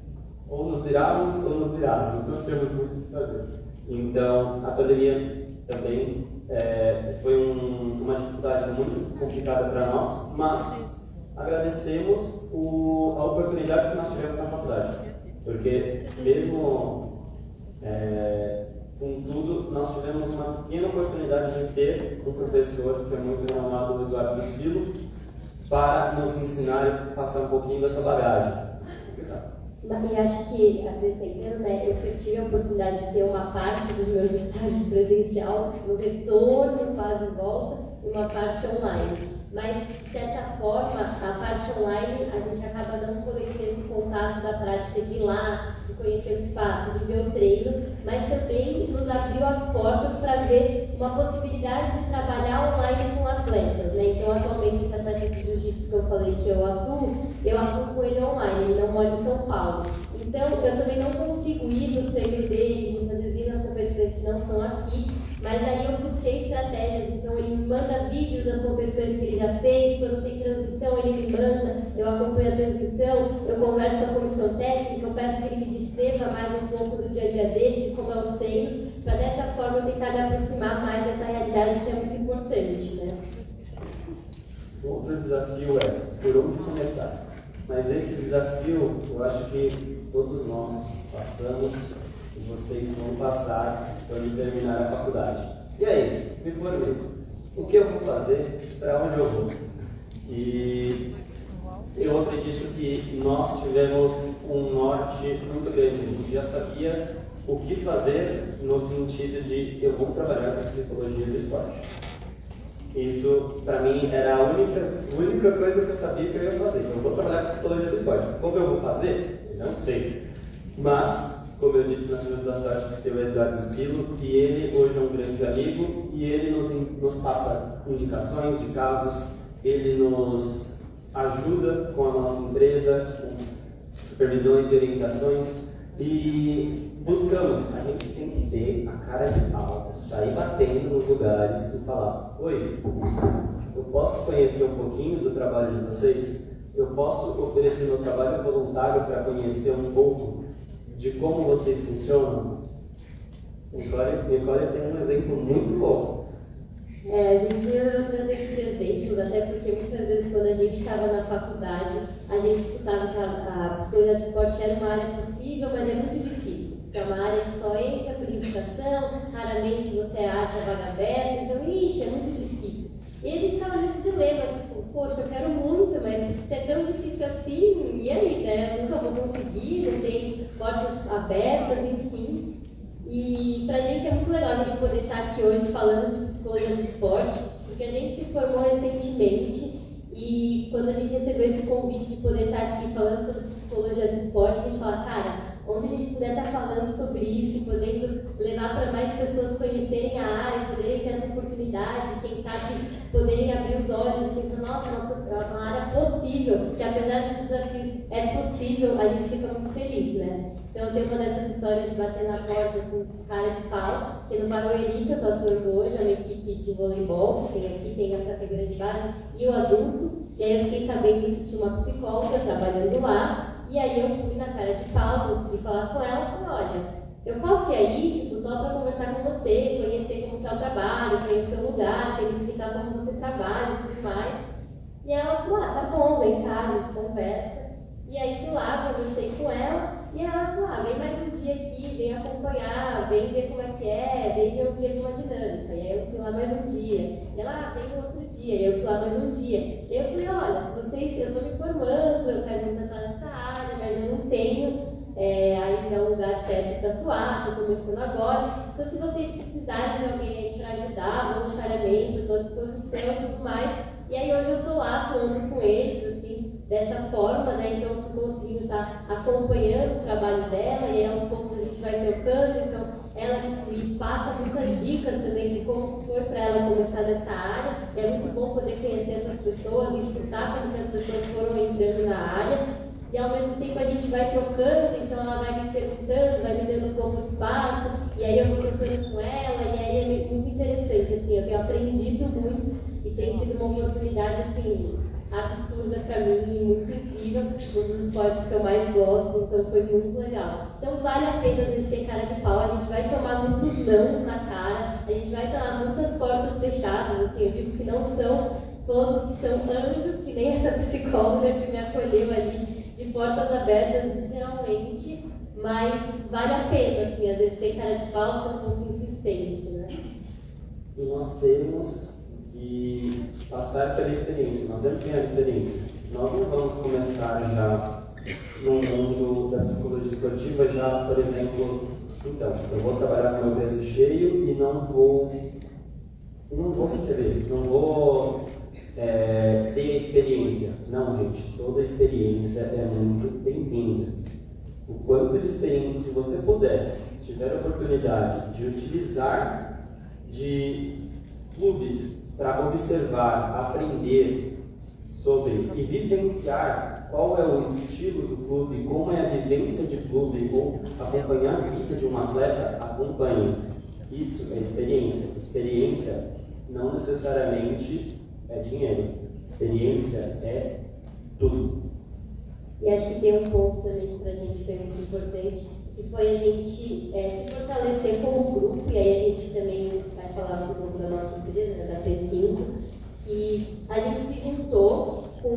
[SPEAKER 1] Ou nos virávamos ou nos virávamos, não tínhamos muito o que fazer. Então, a pandemia também foi uma dificuldade muito complicada para nós, mas agradecemos a oportunidade que nós tivemos na faculdade, porque mesmo com tudo, nós tivemos uma pequena oportunidade de ter um professor que é muito renomado, o Eduardo Silo, para nos ensinar e passar um pouquinho da sua bagagem.
[SPEAKER 2] E acho que, acrescentando, né, eu tive a oportunidade de ter uma parte dos meus estágios presencial, no retorno, quase volta, e uma parte online. Mas, de certa forma, a parte online, a gente acaba não podendo ter esse contato da prática de ir lá, de conhecer o espaço, de ver o treino, mas também nos abriu as portas para ver uma possibilidade de trabalhar online com atletas, né? Então, atualmente, esse atleta de jiu-jitsu que eu falei que eu atuo com ele online, ele não mora em São Paulo. Então, eu também não consigo ir nos treinos dele, muitas vezes ir nas competições que não são aqui, mas aí eu busquei estratégias, então ele me manda vídeos das competições que ele já fez, quando tem transmissão ele me manda, eu acompanho a transmissão, eu converso com a comissão técnica, eu peço que ele me descreva mais um pouco do dia a dia dele, de como é os treinos, para dessa forma eu tentar me aproximar mais dessa realidade que é muito importante, né?
[SPEAKER 1] Outro desafio é por onde começar. Mas esse desafio, eu acho que todos nós passamos e vocês vão passar quando terminar a faculdade. E aí, me formei. O que eu vou fazer? Para onde eu vou? E eu acredito que nós tivemos um norte muito grande. A gente já sabia o que fazer no sentido de eu vou trabalhar com psicologia do esporte. Isso, para mim, era a única coisa que eu sabia que eu ia fazer. Eu vou trabalhar com psicologia do esporte. Como eu vou fazer? Não sei. Mas, como eu disse, nós tivemos a sorte de ter o Eduardo Silo, e ele hoje é um grande amigo, e ele nos passa indicações de casos, ele nos ajuda com a nossa empresa, com supervisões e orientações, e buscamos, a gente tem que ter a cara de pau, sair batendo nos lugares e falar: oi, eu posso conhecer um pouquinho do trabalho de vocês? Eu posso oferecer meu trabalho voluntário para conhecer um pouco de como vocês funcionam? Nicole tem um exemplo muito bom.
[SPEAKER 2] A gente ia trazer esses exemplos, até porque muitas vezes quando a gente estava na faculdade, a gente escutava que a psicologia do esporte era uma área possível, mas é muito difícil. É uma área que só entra por indicação, raramente você acha vaga aberta, então, é muito difícil. E a gente estava nesse dilema, tipo, poxa, eu quero muito, mas se é tão difícil assim, e aí, né? Eu nunca vou conseguir, não tem portas abertas, enfim. E pra gente é muito legal a gente poder estar aqui hoje falando de psicologia do esporte, porque a gente se formou recentemente e quando a gente recebeu esse convite de poder estar aqui falando sobre psicologia do esporte, a gente fala, cara, onde a gente puder estar falando sobre isso, podendo levar para mais pessoas conhecerem a área, poderem ter essa oportunidade, quem sabe poderem abrir os olhos e pensar, nossa, é uma área possível, que apesar dos desafios é possível, a gente fica muito feliz, né? Então eu tenho uma dessas histórias de bater na porta com cara de pau, que no Barueri, que eu estou atuando hoje, é uma equipe de voleibol, que tem aqui, tem essa categoria de base, e o adulto, e aí eu fiquei sabendo que tinha uma psicóloga trabalhando lá. E aí eu fui na cara de pau, consegui falar com ela e falei, olha, eu posso ir aí, tipo, só para conversar com você, conhecer como está o trabalho, conhecer o lugar, tem que explicar como você trabalha e tudo mais. E ela falou, tá bom, vem cá, a gente conversa. E aí fui lá, conversei com ela, e ela falou, vem mais um dia aqui, vem acompanhar, vem ver como é, vem ver um dia de uma dinâmica. E aí eu fui lá mais um dia. E ela, vem no outro dia, e eu fui lá mais um dia. E eu falei, olha, se vocês, eu estou me formando, eu quero muito atuar nessa área, mas eu não tenho ainda um lugar certo para atuar, estou começando agora. Então se vocês precisarem de alguém aí para ajudar, disposição e tudo mais. E aí hoje eu estou lá atuando com eles, assim, dessa forma, né? Então eu fui conseguindo estar acompanhando o trabalho dela, e aí aos poucos a gente vai trocando, então ela me passa muitas dicas também de como foi para ela começar nessa área. E é muito bom poder conhecer essas pessoas e escutar como que as pessoas foram entrando na área. E ao mesmo tempo a gente vai trocando, então ela vai me perguntando, vai me dando um pouco de espaço, e aí eu vou trocando com ela, e aí é muito interessante, assim, eu tenho aprendido muito e tem sido uma oportunidade, assim, absurda para mim e muito incrível, um dos esportes que eu mais gosto, então foi muito legal. Então vale a pena ser cara de pau, a gente vai tomar muitos nãos na cara, a gente vai tomar muitas portas fechadas, assim, eu digo que não são todos que são anjos, que nem essa psicóloga que me acolheu ali, de portas abertas, literalmente, mas vale a pena, assim, às vezes ter cara de pau, ser um pouco insistente, né?
[SPEAKER 1] E nós temos que passar pela experiência, nós temos que ter a experiência. Nós não vamos começar já no mundo da psicologia esportiva, já, por exemplo, então, eu vou trabalhar com o meu peso cheio e não vou receber, não vou ter a experiência. Não, gente, toda experiência é muito bem-vinda. O quanto de experiência, se você puder, tiver a oportunidade de utilizar de clubes para observar, aprender sobre e vivenciar qual é o estilo do clube, como é a vivência de clube, ou acompanhar a vida de um atleta, acompanhe. Isso é experiência. Experiência não necessariamente é dinheiro. Experiência é tudo.
[SPEAKER 2] E acho que tem um ponto também para a gente que é muito importante, que foi a gente se fortalecer como grupo, e aí a gente também vai falar um pouco da nossa empresa, né, da P5, que a gente se juntou com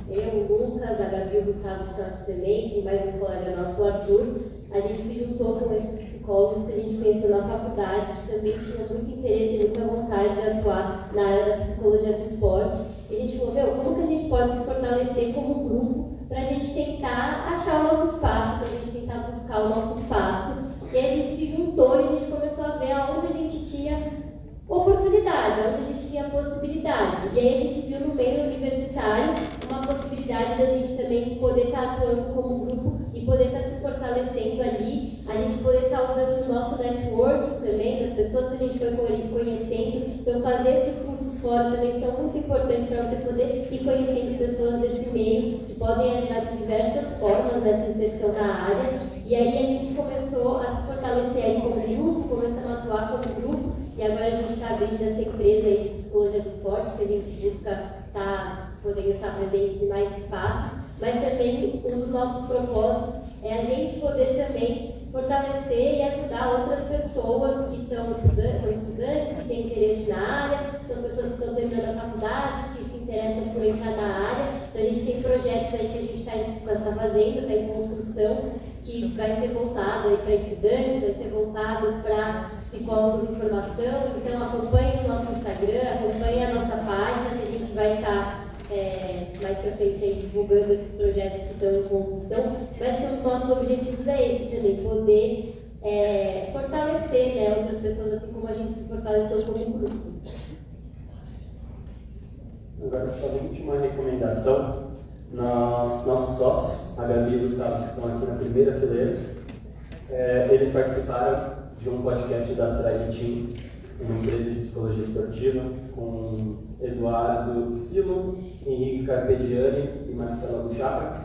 [SPEAKER 2] eu, o Lucas, a Gabi, o Gustavo que está aqui também, e mais um colega nosso, o Arthur. A gente se juntou com esses psicólogos que a gente conheceu na faculdade, que também tinham muito interesse e muita vontade de atuar na área da psicologia do esporte. E a gente falou, como que a gente pode se fortalecer como grupo para a gente tentar achar o nosso espaço, para a gente tentar buscar o nosso espaço. E aí a gente se juntou e a gente começou a ver aonde a gente tinha oportunidade, onde a gente tinha possibilidade. E aí a gente viu no meio universitário uma possibilidade da gente também poder estar atuando como grupo e poder estar se fortalecendo ali, a gente poder estar usando o nosso network também, das pessoas que a gente foi conhecendo. Então fazer esses cursos fora também são muito importantes para você poder ir conhecendo pessoas desse meio, que podem ajudar de diversas formas nessa inserção na área. E aí a gente começou a se fortalecer aí como grupo, começamos a atuar como grupo. E agora a gente está abrindo essa empresa aí de psicologia do esporte, que a gente busca podendo estar presente em mais espaços, mas também um dos nossos propósitos é a gente poder também fortalecer e ajudar outras pessoas que são estudantes, que têm interesse na área, são pessoas que estão terminando a faculdade, que se interessam por entrar na área. Então a gente tem projetos aí que a gente está fazendo, está em construção, que vai ser voltado aí para estudantes, vai ser voltado para psicólogos em formação. Então acompanhe o nosso Instagram, acompanhe a nossa página, que a gente vai estar mais para frente aí divulgando esses projetos que estão em construção. Mas que um dos nossos objetivos é esse também, poder fortalecer, né, outras pessoas, assim como a gente se fortaleceu como grupo.
[SPEAKER 1] Agora, somente uma recomendação. Nossos sócios, a Gabi e o Gustavo, que estão aqui na primeira fileira, eles participaram de um podcast da Tribe Team, uma empresa de psicologia esportiva, com Eduardo Silo, Henrique Carpediani e Marcelo Chapa,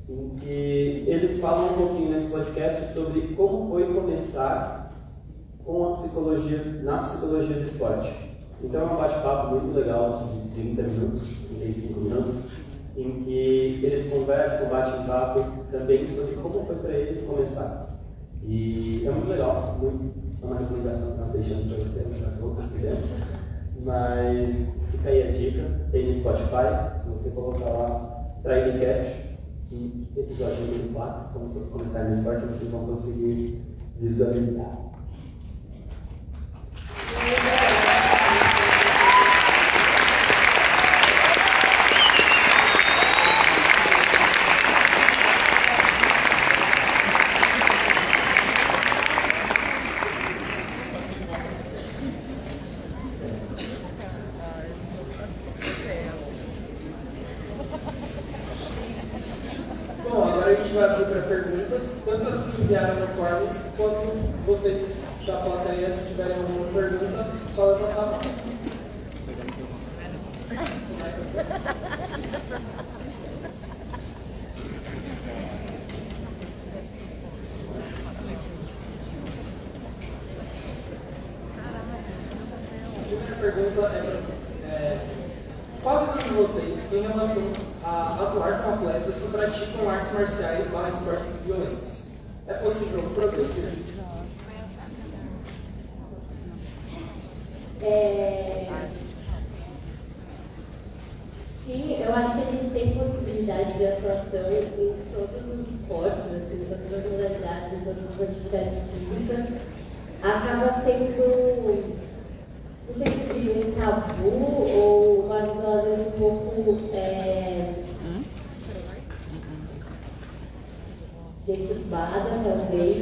[SPEAKER 1] em que eles falam um pouquinho nesse podcast sobre como foi começar com a psicologia, na psicologia do esporte. Então é um bate-papo muito legal, de 30 minutos, 35 minutos, em que eles conversam, batem papo também sobre como foi para eles começar. E é muito legal, é uma recomendação que nós deixamos para você, para as outras que demos. Mas fica aí a dica, tem no Spotify, se você colocar lá Tribecast, episódio número 4, como começar no esporte, vocês vão conseguir visualizar. perguntas, tanto as que enviaram no Forms, quanto vocês da plateia, se tiverem alguma pergunta, só levantar a mão. A primeira pergunta qual a visão de vocês em relação a atuar com atletas que praticam artes marciais / esportes violentos? É possível progredir?
[SPEAKER 2] Sim, eu acho que a gente tem possibilidade de atuação em todos os esportes, assim, em todas as modalidades, em todas as atividades físicas. Acaba sendo, não sei se um tabu ou uma visão às vezes um pouco deturbada, talvez,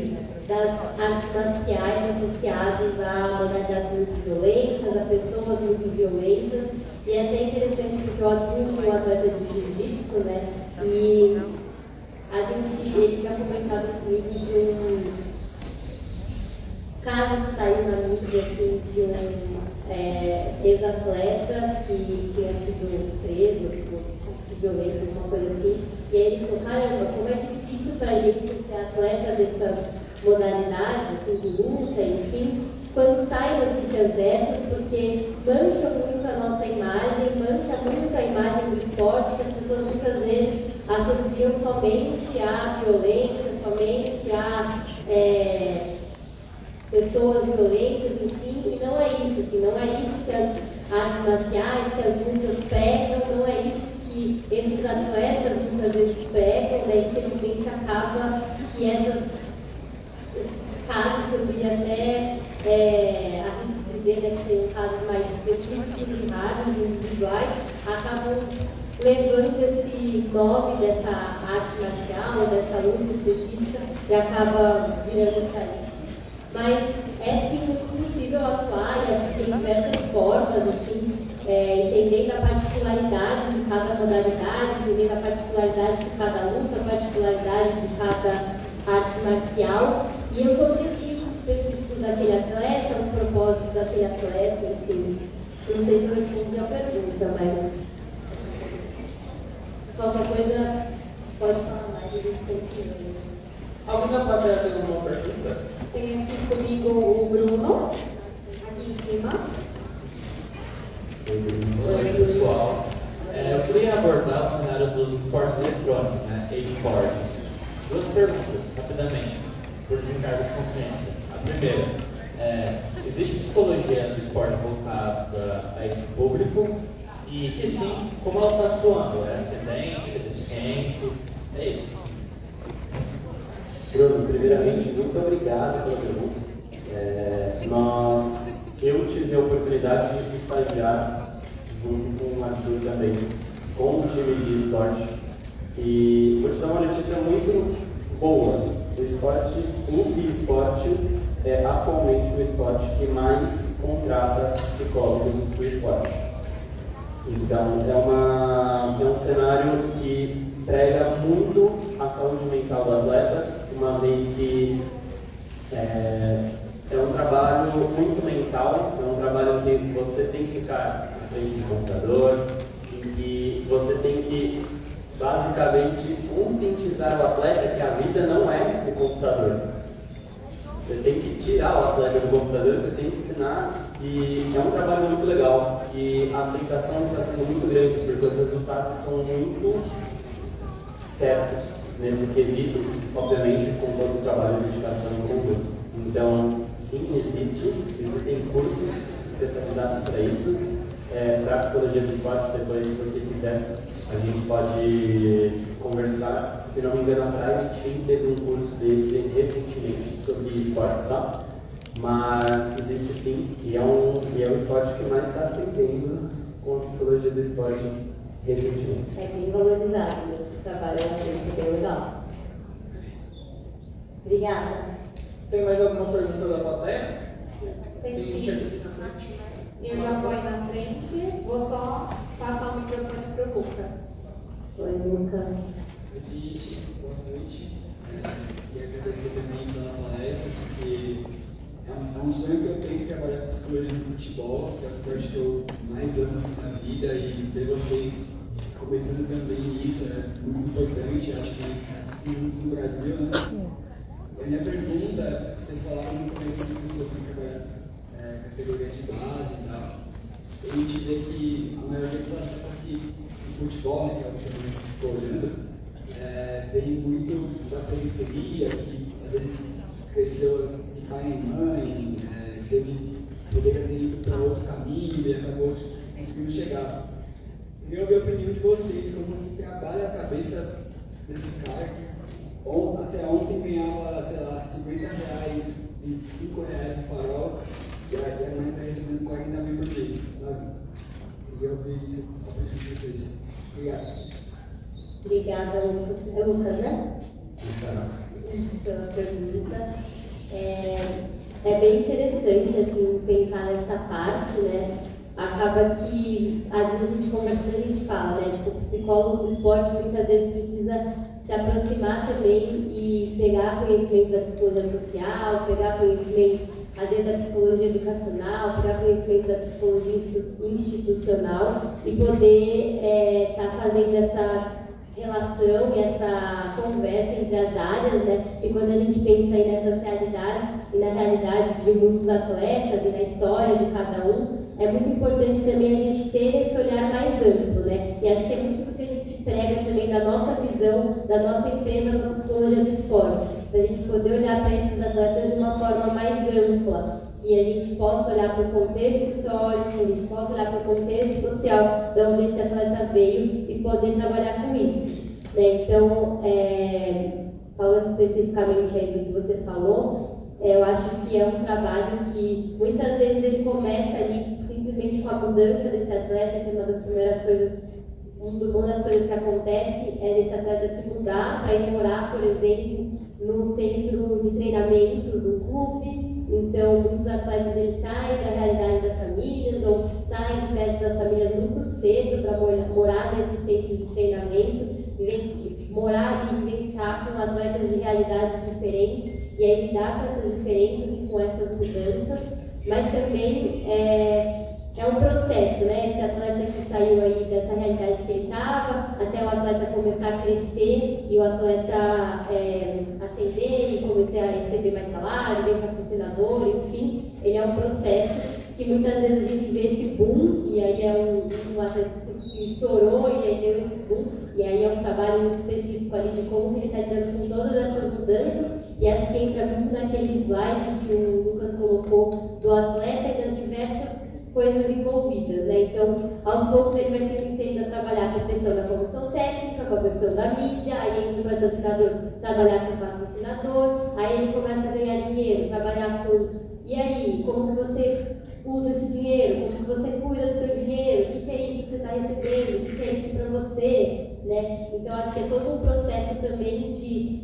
[SPEAKER 2] das artes marciais associadas a modalidades muito violentas, a pessoas muito violentas. E é até interessante porque eu atuo com um atleta de jiu-jitsu, né? E ele já comentava comigo de um caso que saiu na mídia, assim, de um ex-atleta que tinha sido preso por violência, alguma coisa assim. E aí ele falou, caramba, como é difícil pra gente ser atleta dessas modalidades, assim, de luta, enfim, quando saem notícias dessas, porque mancha muito a nossa imagem, mancha muito a imagem do esporte, que as pessoas muitas vezes associam somente à violência, somente a pessoas violentas, enfim, e não é isso, assim, não é isso que as artes marciais, que as lutas pregam, não é isso que esses atletas muitas vezes pregam, né? Infelizmente acaba que esses casos que eu queria até arrisco dizer, né, que são casos mais específicos e raros, individuais, acabam levando esse nome dessa arte marcial, dessa luta específica, e acaba virando para isso. Mas é sim muito possível atuar, e acho que tem diversas formas, assim, entendendo a particularidade de cada modalidade, entendendo a particularidade de cada luta, a particularidade de cada arte marcial, e os objetivos específicos daquele atleta, os propósitos daquele atleta, enfim. Não sei se eu respondi a pergunta, mas qualquer coisa pode falar mais e a gente continua.
[SPEAKER 1] Alguém da plateia tem alguma pergunta?
[SPEAKER 6] Tem aqui comigo o Bruno, aqui em cima.
[SPEAKER 7] Oi, pessoal. Eu queria abordar o cenário dos esportes eletrônicos, né? E-esportes. Duas perguntas, rapidamente, por desencargo de consciência. A primeira, existe psicologia no esporte voltada a esse público? E se sim, como ela está atuando? É ascendente, é deficiente? É isso.
[SPEAKER 1] Bruno, primeiramente, muito obrigado pela pergunta. Eu tive a oportunidade de estagiar junto com o Arthur também, com o time de esporte. E vou te dar uma notícia muito boa. O esporte é atualmente o esporte que mais contrata psicólogos do esporte. Então, é um cenário que prega muito a saúde mental do atleta, uma vez que é um trabalho muito mental, é um trabalho que você tem que ficar na frente do computador, em que você tem que basicamente conscientizar o atleta que a vida não é o computador. Você tem que tirar o atleta do computador, você tem que ensinar, e é um trabalho muito legal. E a aceitação está sendo muito grande, porque os resultados são muito certos nesse quesito, obviamente com todo o trabalho de dedicação em conjunto. Então, sim, existem cursos especializados para isso, para a psicologia do esporte. Depois, se você quiser, a gente pode conversar. Se não me engano, a Private Team teve um curso desse recentemente sobre esportes, tá? Mas existe sim, e é o esporte que mais está ascendendo com a psicologia do esporte recentemente.
[SPEAKER 2] É bem valorizado mesmo, o trabalho é bem legal. Obrigada.
[SPEAKER 1] Tem mais alguma pergunta da plateia?
[SPEAKER 6] Tem
[SPEAKER 1] gente
[SPEAKER 6] sim.
[SPEAKER 1] aqui na frente.
[SPEAKER 6] Eu já vou aí na frente, vou só passar o microfone para o Lucas.
[SPEAKER 2] Oi, Lucas.
[SPEAKER 1] Boa noite.
[SPEAKER 8] E agradecer também pela palestra, porque é um sonho que eu tenho de trabalhar com psicologia no futebol, que é o esporte que eu mais amo assim, na vida, e ver vocês começando também isso é muito importante, acho que muito no Brasil, né? A minha pergunta, vocês falaram no começo sobre trabalhar categoria de base e tal. A gente vê que a maioria dos atletas que o futebol, né, que é o que a gente ficou olhando, vem muito da periferia, que às vezes cresceu assim, pai e mãe, poderia ter ido para outro caminho e acabou conseguindo chegar. Queria ouvir a opinião de vocês, como que trabalha a cabeça desse cara que até ontem ganhava, sei lá, R$50, R$5 no farol, e agora está recebendo 40 mil por mês, sabe? Queria ouvir isso a opinião de vocês. Obrigado.
[SPEAKER 2] Obrigada, Lucas. É Lucas, né? Pela pergunta. É bem interessante assim, pensar nessa parte, né? Acaba que, às vezes, a gente conversa e a gente fala, né? Tipo, o psicólogo do esporte muitas vezes precisa se aproximar também e pegar conhecimentos da psicologia social, pegar conhecimentos, às vezes, da psicologia educacional, pegar conhecimentos da psicologia institucional e poder estar fazendo essa relação e essa conversa entre as áreas, né? E quando a gente pensa aí nessas realidades e na realidade de muitos atletas e na história de cada um, é muito importante também a gente ter esse olhar mais amplo, né? E acho que é muito o que a gente prega também da nossa visão, da nossa empresa na psicologia do esporte, para a gente poder olhar para esses atletas de uma forma mais ampla, que a gente possa olhar para o contexto histórico, que a gente possa olhar para o contexto social de onde esse atleta veio e poder trabalhar com isso, né? Então, falando especificamente aí do que você falou, eu acho que é um trabalho que muitas vezes ele começa ali simplesmente com a mudança desse atleta, que é uma das primeiras coisas, uma das coisas que acontece é desse atleta se mudar para ir morar, por exemplo, no centro de treinamento do clube. Então, muitos atletas eles saem da realidade das famílias ou saem de perto das famílias muito cedo para morar nesses centros de treinamento, morar e vivenciar com atletas de realidades diferentes e aí lidar com essas diferenças e com essas mudanças, mas também é um processo, né? Esse atleta que saiu aí dessa realidade que ele estava, até o atleta começar a crescer e o atleta ascender e começar a receber mais salário, bem patrocinador, enfim, ele é um processo que muitas vezes a gente vê esse boom, e aí é um atleta que estourou e aí deu esse boom, e aí é um trabalho específico ali de como que ele está lidando com todas essas mudanças, e acho que entra muito naquele slide que o Lucas colocou do atleta e das diversas coisas envolvidas, né? Então, aos poucos ele vai sendo inserido a trabalhar com a questão da comissão técnica, com a questão da mídia, aí entra o patrocinador trabalhar com o patrocinador, aí ele começa a ganhar dinheiro, trabalhar com... E aí, como que você usa esse dinheiro? Como que você cuida do seu dinheiro? O que é isso que você está recebendo? O que é isso para você? Né? Então, acho que é todo um processo também de...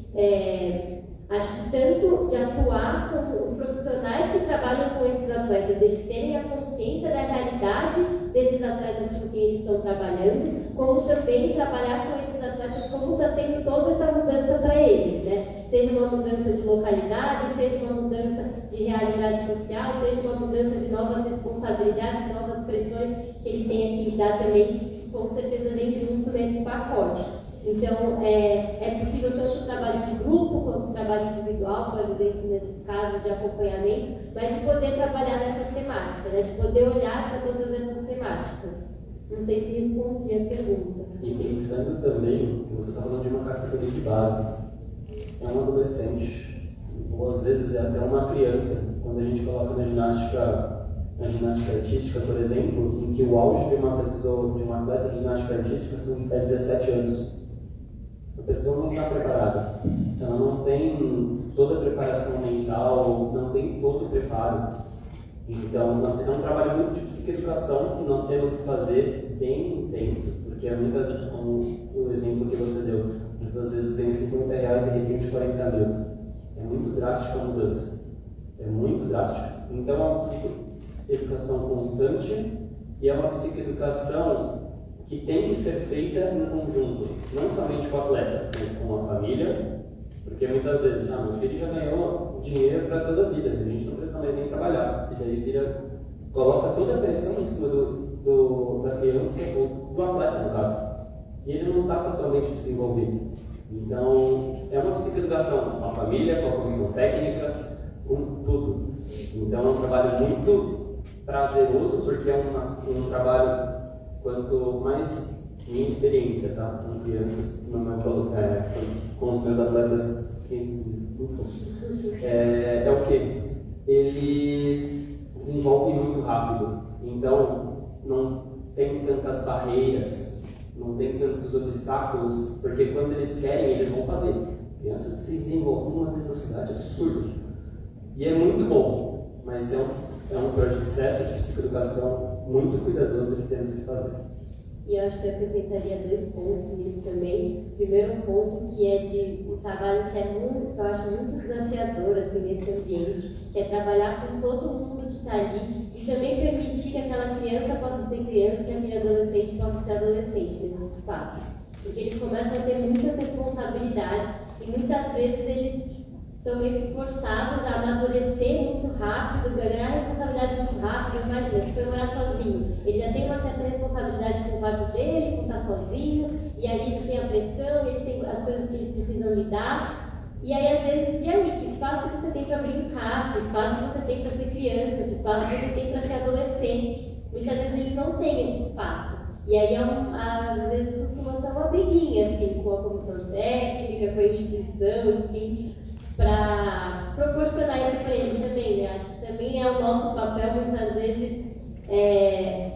[SPEAKER 2] acho que tanto de atuar com os profissionais que trabalham com esses atletas, eles terem a consciência da realidade desses atletas com quem eles estão trabalhando, como também trabalhar com esses atletas como está sendo toda essa mudança para eles, né? Seja uma mudança de localidade, seja uma mudança de realidade social, seja uma mudança de novas responsabilidades, novas pressões que ele tenha que lidar também, que com certeza vem junto nesse pacote. Então, é possível tanto o trabalho de grupo quanto o trabalho individual, por exemplo, nesses casos de acompanhamento, mas de poder trabalhar nessas temáticas, né? De poder olhar para todas essas temáticas. Não sei se respondi a pergunta.
[SPEAKER 1] E pensando também que você está falando de uma categoria de base, é um adolescente, ou às vezes é até uma criança, quando a gente coloca na ginástica artística, por exemplo, em que o auge de uma pessoa, de um atleta de ginástica artística é 17 anos. A pessoa não está preparada, ela não tem toda a preparação mental, não tem todo o preparo. Então, nós temos um trabalho muito de psicoeducação que nós temos que fazer bem intenso, porque é muitas, como o exemplo que você deu, pessoas às vezes ganham R$50 de repente 40 mil. É muito drástica a mudança, é muito drástica. Então, é uma psicoeducação constante e é uma psicoeducação que tem que ser feita em conjunto, não somente com o atleta, mas com a família, Porque muitas vezes, meu filho já ganhou dinheiro para toda a vida, a gente não precisa mais nem trabalhar. E daí coloca toda a pressão em cima da criança, ou do atleta no caso. E ele não está totalmente desenvolvido. Então, é uma psicoeducação com a família, com a comissão técnica, com tudo. Então, é um trabalho muito prazeroso, porque é um trabalho, quanto mais minha experiência, tá? Com crianças, com os meus atletas, é o quê? Eles desenvolvem muito rápido. Então, não tem tantas barreiras, não tem tantos obstáculos, porque quando eles querem, eles vão fazer. A criança se desenvolve numa velocidade absurda. E é muito bom, mas é um processo de psicoeducação muito cuidadoso que temos que fazer.
[SPEAKER 2] E eu acho que eu acrescentaria 2 pontos nisso também. Primeiro ponto, que é de um trabalho que eu acho muito desafiador assim, nesse ambiente, que é trabalhar com todo mundo que está ali e também permitir que aquela criança possa ser criança e que aquele adolescente possa ser adolescente nesses espaços. Porque eles começam a ter muitas responsabilidades e muitas vezes eles são meio que forçados a amadurecer muito rápido, ganhar responsabilidade muito rápido. Imagina, se foi morar sozinho, ele já tem uma certa responsabilidade com o quarto dele, com estar sozinho, e aí ele tem a pressão, ele tem as coisas que eles precisam lidar. E aí, às vezes, e aí, que espaço você tem para brincar, que espaço você tem para ser criança, que espaço você tem para ser adolescente. Muitas vezes eles não têm esse espaço. E aí, às vezes, costuma ser uma briguinha, assim, com a comissão técnica, com a instituição, enfim, para proporcionar isso para eles também, né? Acho que também é o nosso papel, muitas vezes,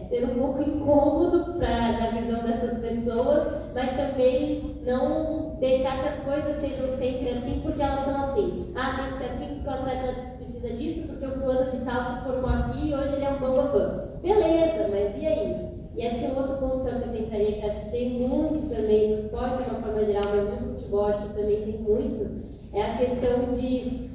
[SPEAKER 2] ser um pouco incômodo na visão dessas pessoas, mas também não deixar que as coisas sejam sempre assim, porque elas são assim. Tem que ser assim porque o atleta precisa disso, porque o fulano de tal se formou aqui e hoje ele é um bambambam. Beleza, mas e aí? E acho que um outro ponto que eu acrescentaria, que acho que tem muito também no esporte de uma forma geral, mas no futebol acho que também tem muito, é a questão de,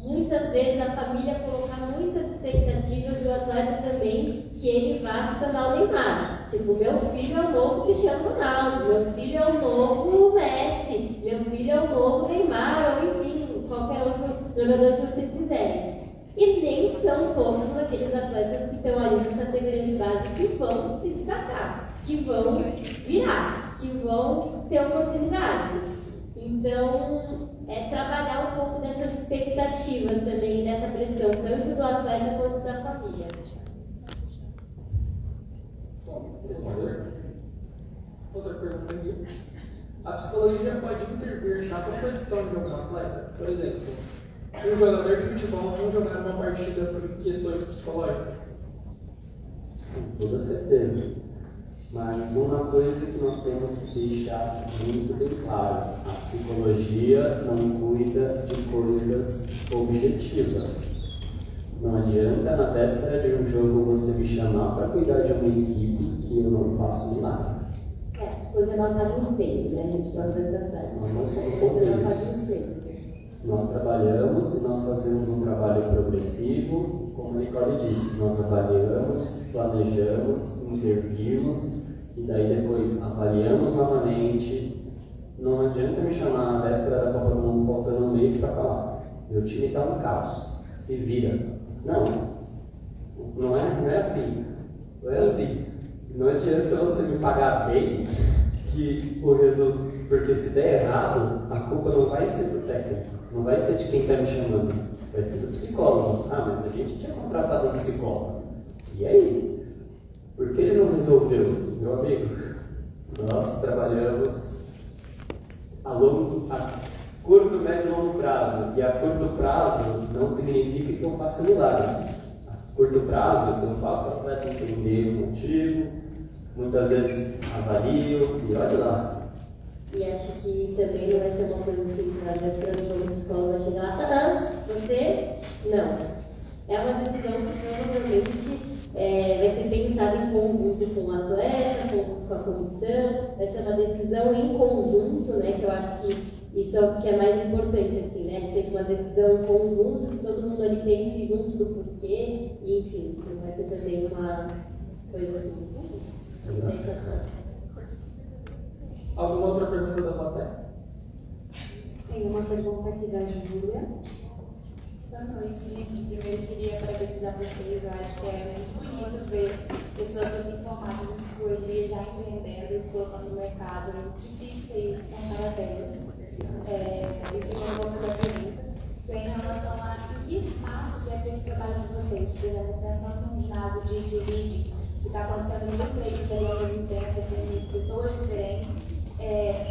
[SPEAKER 2] muitas vezes, a família colocar muitas expectativas do atleta também, que ele vá se tornar o Neymar. Tipo, meu filho é o novo Cristiano Ronaldo, meu filho é o novo Messi, meu filho é o novo Neymar, ou enfim, qualquer outro jogador que vocês quiserem. E nem são todos aqueles atletas que estão ali na categoria de base que vão se destacar, que vão virar, que vão ter oportunidade. Então, é trabalhar um pouco dessas expectativas também, dessa pressão, tanto do atleta quanto da família.
[SPEAKER 9] Responder? Outra pergunta aqui. A psicologia pode intervir na competição de algum atleta? Por exemplo, um jogador de futebol não jogar uma partida por questões psicológicas?
[SPEAKER 1] Com toda certeza. Mas uma coisa que nós temos que deixar muito bem claro: a psicologia não cuida de coisas objetivas. Não adianta na véspera de um jogo você me chamar para cuidar de uma equipe que eu não faço milagre.
[SPEAKER 2] Hoje nós estamos incêndio, né? A gente gosta dessa frase.
[SPEAKER 1] Nós não somos bombeiros. Nós trabalhamos e nós fazemos um trabalho progressivo, como a Nicole disse, nós avaliamos, planejamos, intervimos e daí depois avaliamos novamente. Não adianta me chamar na véspera da Copa do Mundo faltando um mês para falar: meu time está um caos, se vira. Não é assim. Não é assim. Não adianta você me pagar bem, porque se der errado, a culpa não vai ser do técnico, não vai ser de quem está me chamando, vai ser do psicólogo. Mas a gente tinha contratado um psicólogo. E aí? Por que ele não resolveu? Meu amigo, nós trabalhamos a curto, médio e longo prazo. E a curto prazo não significa que eu faça milagres. A curto prazo eu faço o atleta entender o motivo, muitas vezes avalio e olha lá.
[SPEAKER 2] E acho que também não vai ser uma coisa assim, que vai ser um psicólogo vai chegar lá, você? Não. É uma decisão que provavelmente vai ser pensada em conjunto com o atleta, com a comissão, vai ser uma decisão em conjunto, né? Que eu acho que isso é o que é mais importante, assim, né? Que seja uma decisão em conjunto, que todo mundo ali pense junto do porquê, e enfim, isso vai ser também uma coisa assim.
[SPEAKER 9] Alguma outra pergunta da plateia?
[SPEAKER 6] Tem uma uma pergunta aqui da Júlia.
[SPEAKER 10] Boa noite, gente. Primeiro queria parabenizar vocês. Eu acho que é muito bonito ver pessoas assim formadas em psicologia já empreendendo e se colocando no mercado. É muito difícil ter isso, então parabéns. E eu vou fazer a pergunta, que é em relação a em que espaço que é feito o trabalho de vocês. Por exemplo, pensando num ginásio de lead, que está acontecendo muito treinos ali ao mesmo tempo, com pessoas diferentes.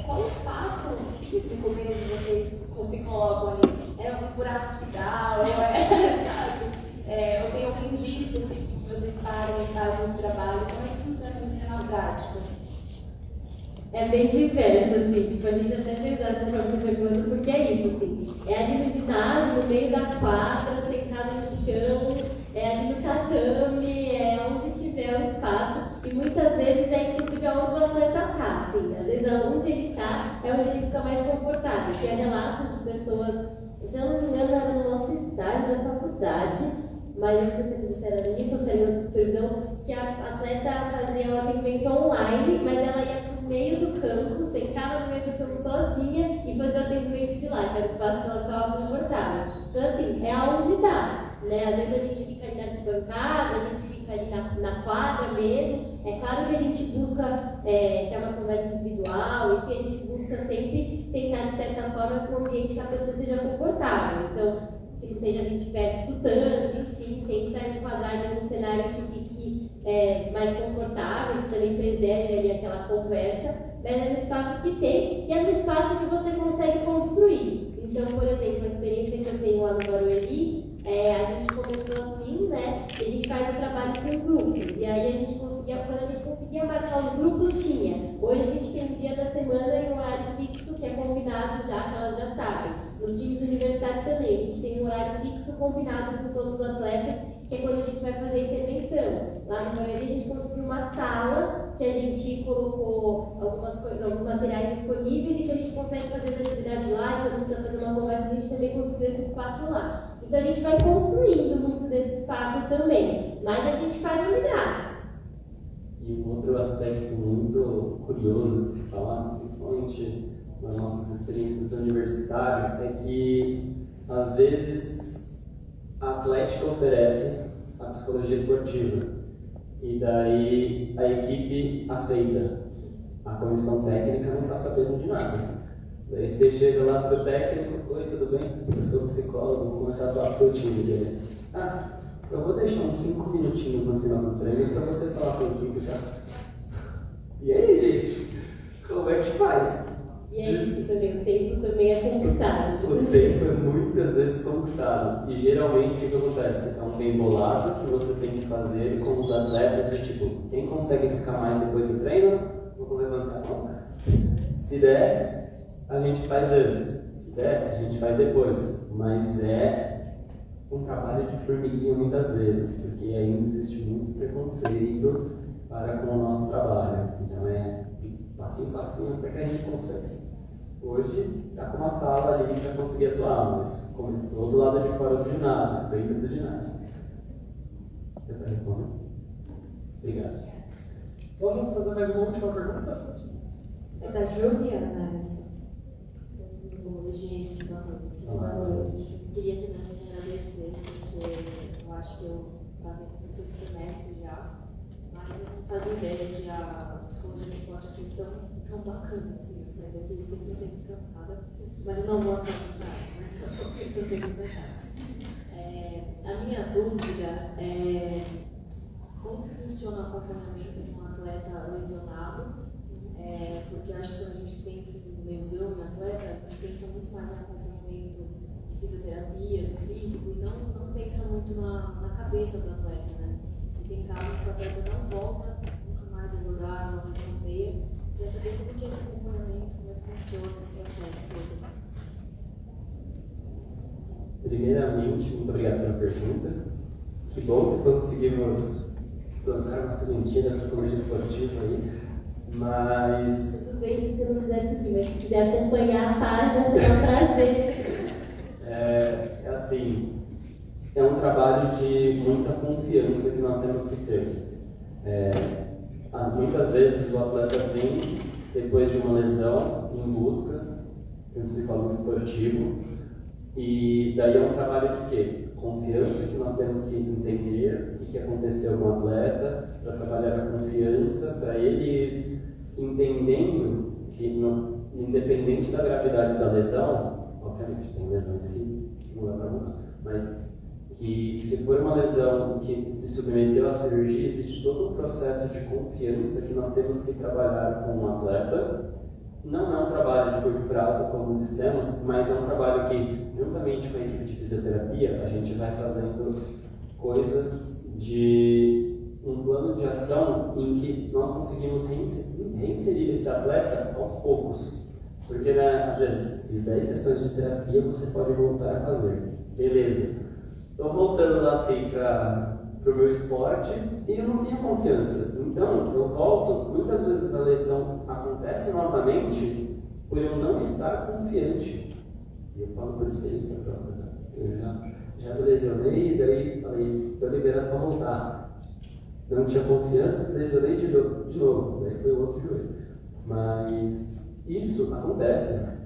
[SPEAKER 10] Qual o espaço físico mesmo vocês se colocam ali? É um buraco que dá, ou sabe? Ou tem algum dia específico que vocês param e fazem esse trabalho? Como é que funciona isso na prática?
[SPEAKER 2] É bem diverso, assim, tipo, a gente até fez essa própria pergunta, porque é isso, assim, é ali no ginásio, no meio da quadra, sentado no chão, é ali no tatame, é onde tiver o espaço, e muitas vezes é inclusive onde o atleta está, assim, às vezes onde ele está é onde ele fica mais confortável, tinha relatos de pessoas, se eu não me engano, era no nosso estágio da faculdade, mas eu não sei se era nisso ou se era em outra supervisão, que a atleta fazia o atendimento online, mas ela ia para o meio do campo, sentava no meio do campo sozinha e fazia o atendimento de lá, que era o espaço que ela ficava confortável. Então, assim, é aonde dá, né? Às vezes a gente fica ali na arquibancada, a gente fica ali na quadra mesmo. É claro que a gente busca, se é uma conversa individual, enfim, a gente busca sempre tentar, de certa forma, que o ambiente que a pessoa seja confortável. Então, que não esteja a gente perto escutando, enfim, tenta enquadrar em um cenário que fique mais confortável, que também preserve ali aquela conversa, mas é no espaço que tem e é no espaço que você consegue construir. Então, por exemplo, a experiência que eu tenho lá no Barueri, a gente começou assim, né, e a gente faz o trabalho com grupos, e aí a gente conseguia, quando a gente conseguia marcar os grupos, tinha. Hoje a gente tem um dia da semana e um horário fixo, que é combinado já, que elas já sabem. Nos times universitários também, a gente tem um horário fixo combinado com todos os atletas, que é quando a gente vai fazer intervenção. Lá no Barueri a gente conseguiu uma sala que a gente colocou algumas coisas, alguns materiais disponíveis e que a gente consegue fazer as atividades lá, e quando a gente está fazendo uma conversa, a gente também conseguiu esse espaço lá. Então a gente vai construindo muito desse espaço também, mas a gente faz onde dá.
[SPEAKER 1] E um outro aspecto muito curioso de se falar, principalmente nas nossas experiências do universitário, é que às vezes a atlética oferece a psicologia esportiva e daí a equipe aceita. A comissão técnica não está sabendo de nada. Daí você chega lá pro técnico: oi, tudo bem? Eu sou psicólogo, vou começar a falar do seu time dele. Eu vou deixar uns 5 minutinhos no final do treino para você falar com a equipe, tá? E aí, gente? Como é que faz?
[SPEAKER 2] E é isso também, o tempo também é conquistado.
[SPEAKER 1] O tempo é muitas vezes conquistado. E geralmente o que acontece? É um bem bolado que você tem que fazer com os atletas de tipo, quem consegue ficar mais depois do treino, vamos levantar a mão. Se der, a gente faz antes. Se der, a gente faz depois. Mas é um trabalho de formiguinha muitas vezes, porque ainda existe muito preconceito para com o nosso trabalho. Então é passinho, passinho, até que a gente consegue. Hoje está com uma sala ali para conseguir atuar, mas começou do lado de fora do ginásio, dentro do ginásio. Deu para responder? Obrigado.
[SPEAKER 9] Vamos fazer mais uma última pergunta?
[SPEAKER 6] É da Juliana.
[SPEAKER 10] Oi, gente, boa noite.
[SPEAKER 1] Boa noite.
[SPEAKER 10] Queria primeiro te agradecer, porque eu acho que eu passei por esse semestre já, mas eu não fazia ideia que a psicologia do esporte é assim tão bacana, assim, eu saí daqui sempre encantada, mas eu não vou alcançar, mas eu estou sempre encantada. A minha dúvida é como que funciona o acompanhamento de um atleta lesionado, porque acho que quando a gente pensa em lesão no atleta, a gente pensa muito mais em acompanhamento de fisioterapia, do físico, e não pensa muito na cabeça do atleta, né? E tem casos que o atleta não volta nunca mais a jogar, uma lesão feia. Queria saber como que é esse acompanhamento, como é que funciona esse processo todo.
[SPEAKER 1] Primeiramente, muito obrigado pela pergunta. Que bom que conseguimos plantar uma sementinha da psicologia esportiva aí. Mas
[SPEAKER 2] tudo bem se você não quiser seguir, mas se quiser acompanhar a página, será um prazer.
[SPEAKER 1] É assim, é um trabalho de muita confiança que nós temos que ter. Muitas vezes o atleta vem depois de uma lesão em busca de um psicólogo esportivo. E daí é um trabalho de quê? Confiança, que nós temos que entender o que aconteceu com o atleta, para trabalhar a confiança, para ele entendendo que, independente da gravidade da lesão, obviamente tem lesões que não dá para mudar, mas que se for uma lesão que se submeteu à cirurgia, existe todo um processo de confiança que nós temos que trabalhar com o atleta. Não é um trabalho de curto prazo, como dissemos, mas é um trabalho que, juntamente com a equipe de fisioterapia, a gente vai fazendo coisas de um plano de ação em que nós conseguimos reinserir esse atleta aos poucos. Porque, né, às vezes, fiz 10 sessões de terapia, você pode voltar a fazer. Beleza. Estou voltando lá assim para o meu esporte e eu não tenho confiança. Então, eu volto, muitas vezes a lesão acontece novamente por eu não estar confiante. E eu falo por experiência própria, né? Eu já me lesionei e daí falei, estou liberado para voltar. Não tinha confiança, lesionei de novo, daí foi o outro joelho. Mas isso acontece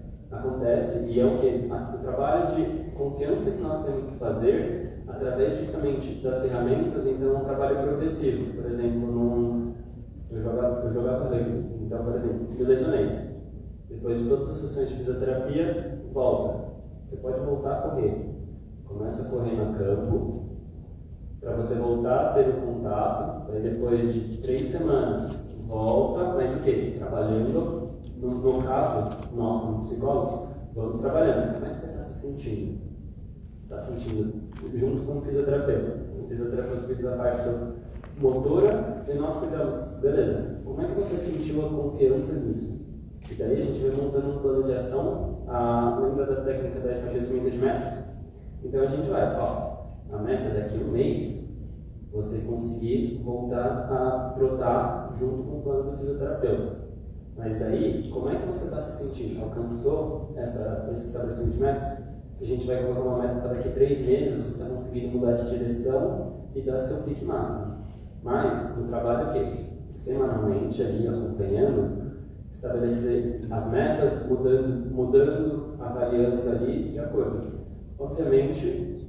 [SPEAKER 1] e é o que? O trabalho de confiança que nós temos que fazer através justamente das ferramentas. Então é um trabalho progressivo. Por exemplo, eu jogava rugby, então, por exemplo, me lesionei. Depois de todas as sessões de fisioterapia, volta. Você pode voltar a correr. Começa a correr no campo, para você voltar a ter o contato. Aí depois de 3 semanas, volta, mas o quê? Trabalhando. No caso, nós como psicólogos, vamos trabalhando. Como é que você está se sentindo? Você está sentindo junto com o fisioterapeuta. O fisioterapeuta cuida da parte motora e nós cuidamos. Beleza, como é que você sentiu a confiança nisso? E daí a gente vai montando um plano de ação. Lembra da técnica do estabelecimento de metas? Então a gente vai, a meta daqui a um mês, você conseguir voltar a trotar junto com o plano do fisioterapeuta. Mas daí, como é que você está se sentindo? Alcançou esse estabelecimento de metas? A gente vai colocar uma meta para daqui a 3 meses, você está conseguindo mudar de direção e dar seu pique máximo. Mas, no trabalho aqui, semanalmente ali, acompanhando, estabelecer as metas, mudando, avaliando dali de acordo. Obviamente,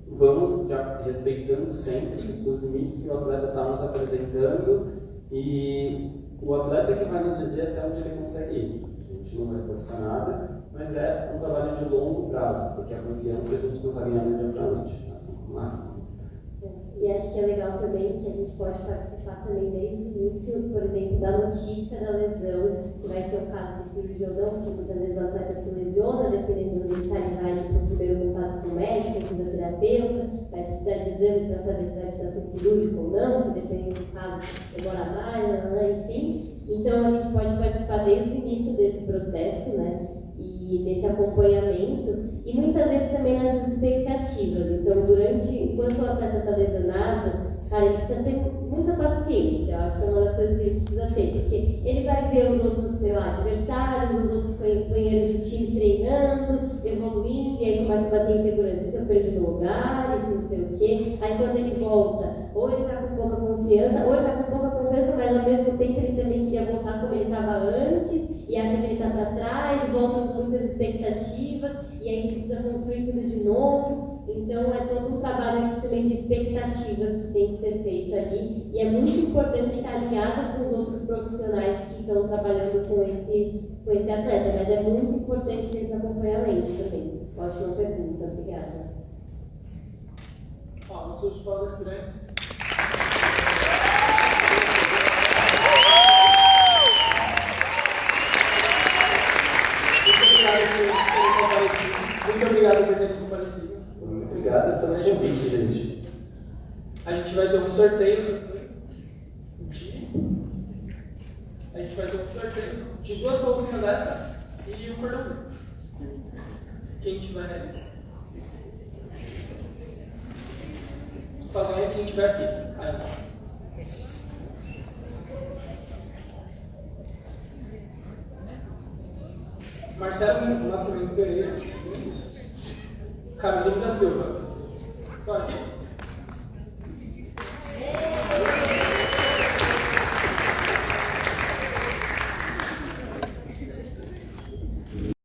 [SPEAKER 1] vamos já respeitando sempre os limites que o atleta está nos apresentando e o atleta que vai nos dizer até onde ele consegue ir. A gente não vai forçar nada, mas é um trabalho de longo prazo, porque a confiança a gente não vai ganhar imediatamente, assim como a
[SPEAKER 2] E acho que é legal também que a gente pode participar também desde o início, por exemplo, da notícia da lesão, se vai ser um caso de cirurgia ou não, porque muitas vezes o atleta se lesiona, dependendo do militar, ele vai para o primeiro contato com o médico, com o fisioterapeuta, vai precisar de exames para saber se vai precisar ser cirúrgico ou não, porque dependendo do caso demora mais, enfim. Então a gente pode participar desde o início desse processo, né? E nesse acompanhamento, e muitas vezes também nessas expectativas. Então, enquanto o atleta está lesionado, cara, ele precisa ter muita paciência. Eu acho que é uma das coisas que ele precisa ter, porque ele vai ver os outros, sei lá, adversários, os outros companheiros de time treinando, evoluindo, e aí começa a bater insegurança. Se eu perdi no lugar, isso não sei o quê. Aí quando ele volta, ou ele está com pouca confiança, ou ele está com pouca confiança, mas ao mesmo tempo ele também queria voltar como ele estava antes, e acha que ele está para trás, volta com muitas expectativas, e aí precisa construir tudo de novo. Então é todo um trabalho, acho que também de expectativas que tem que ser feito ali, e é muito importante estar alinhado com os outros profissionais que estão trabalhando com esse atleta, mas é muito importante ter esse acompanhamento também. Ótima pergunta, obrigada.
[SPEAKER 9] Palmas para os palestrantes. Muito obrigado por terem comparecido.
[SPEAKER 1] Muito obrigado pelo convite, gente.
[SPEAKER 9] A gente vai ter um sorteio de 2 bolsinhas dessa e um cordãozinho. Quem tiver só ganha quem tiver aqui. Aí. Marcelo Nascimento Pereira, Camilo da Silva. Estão aqui?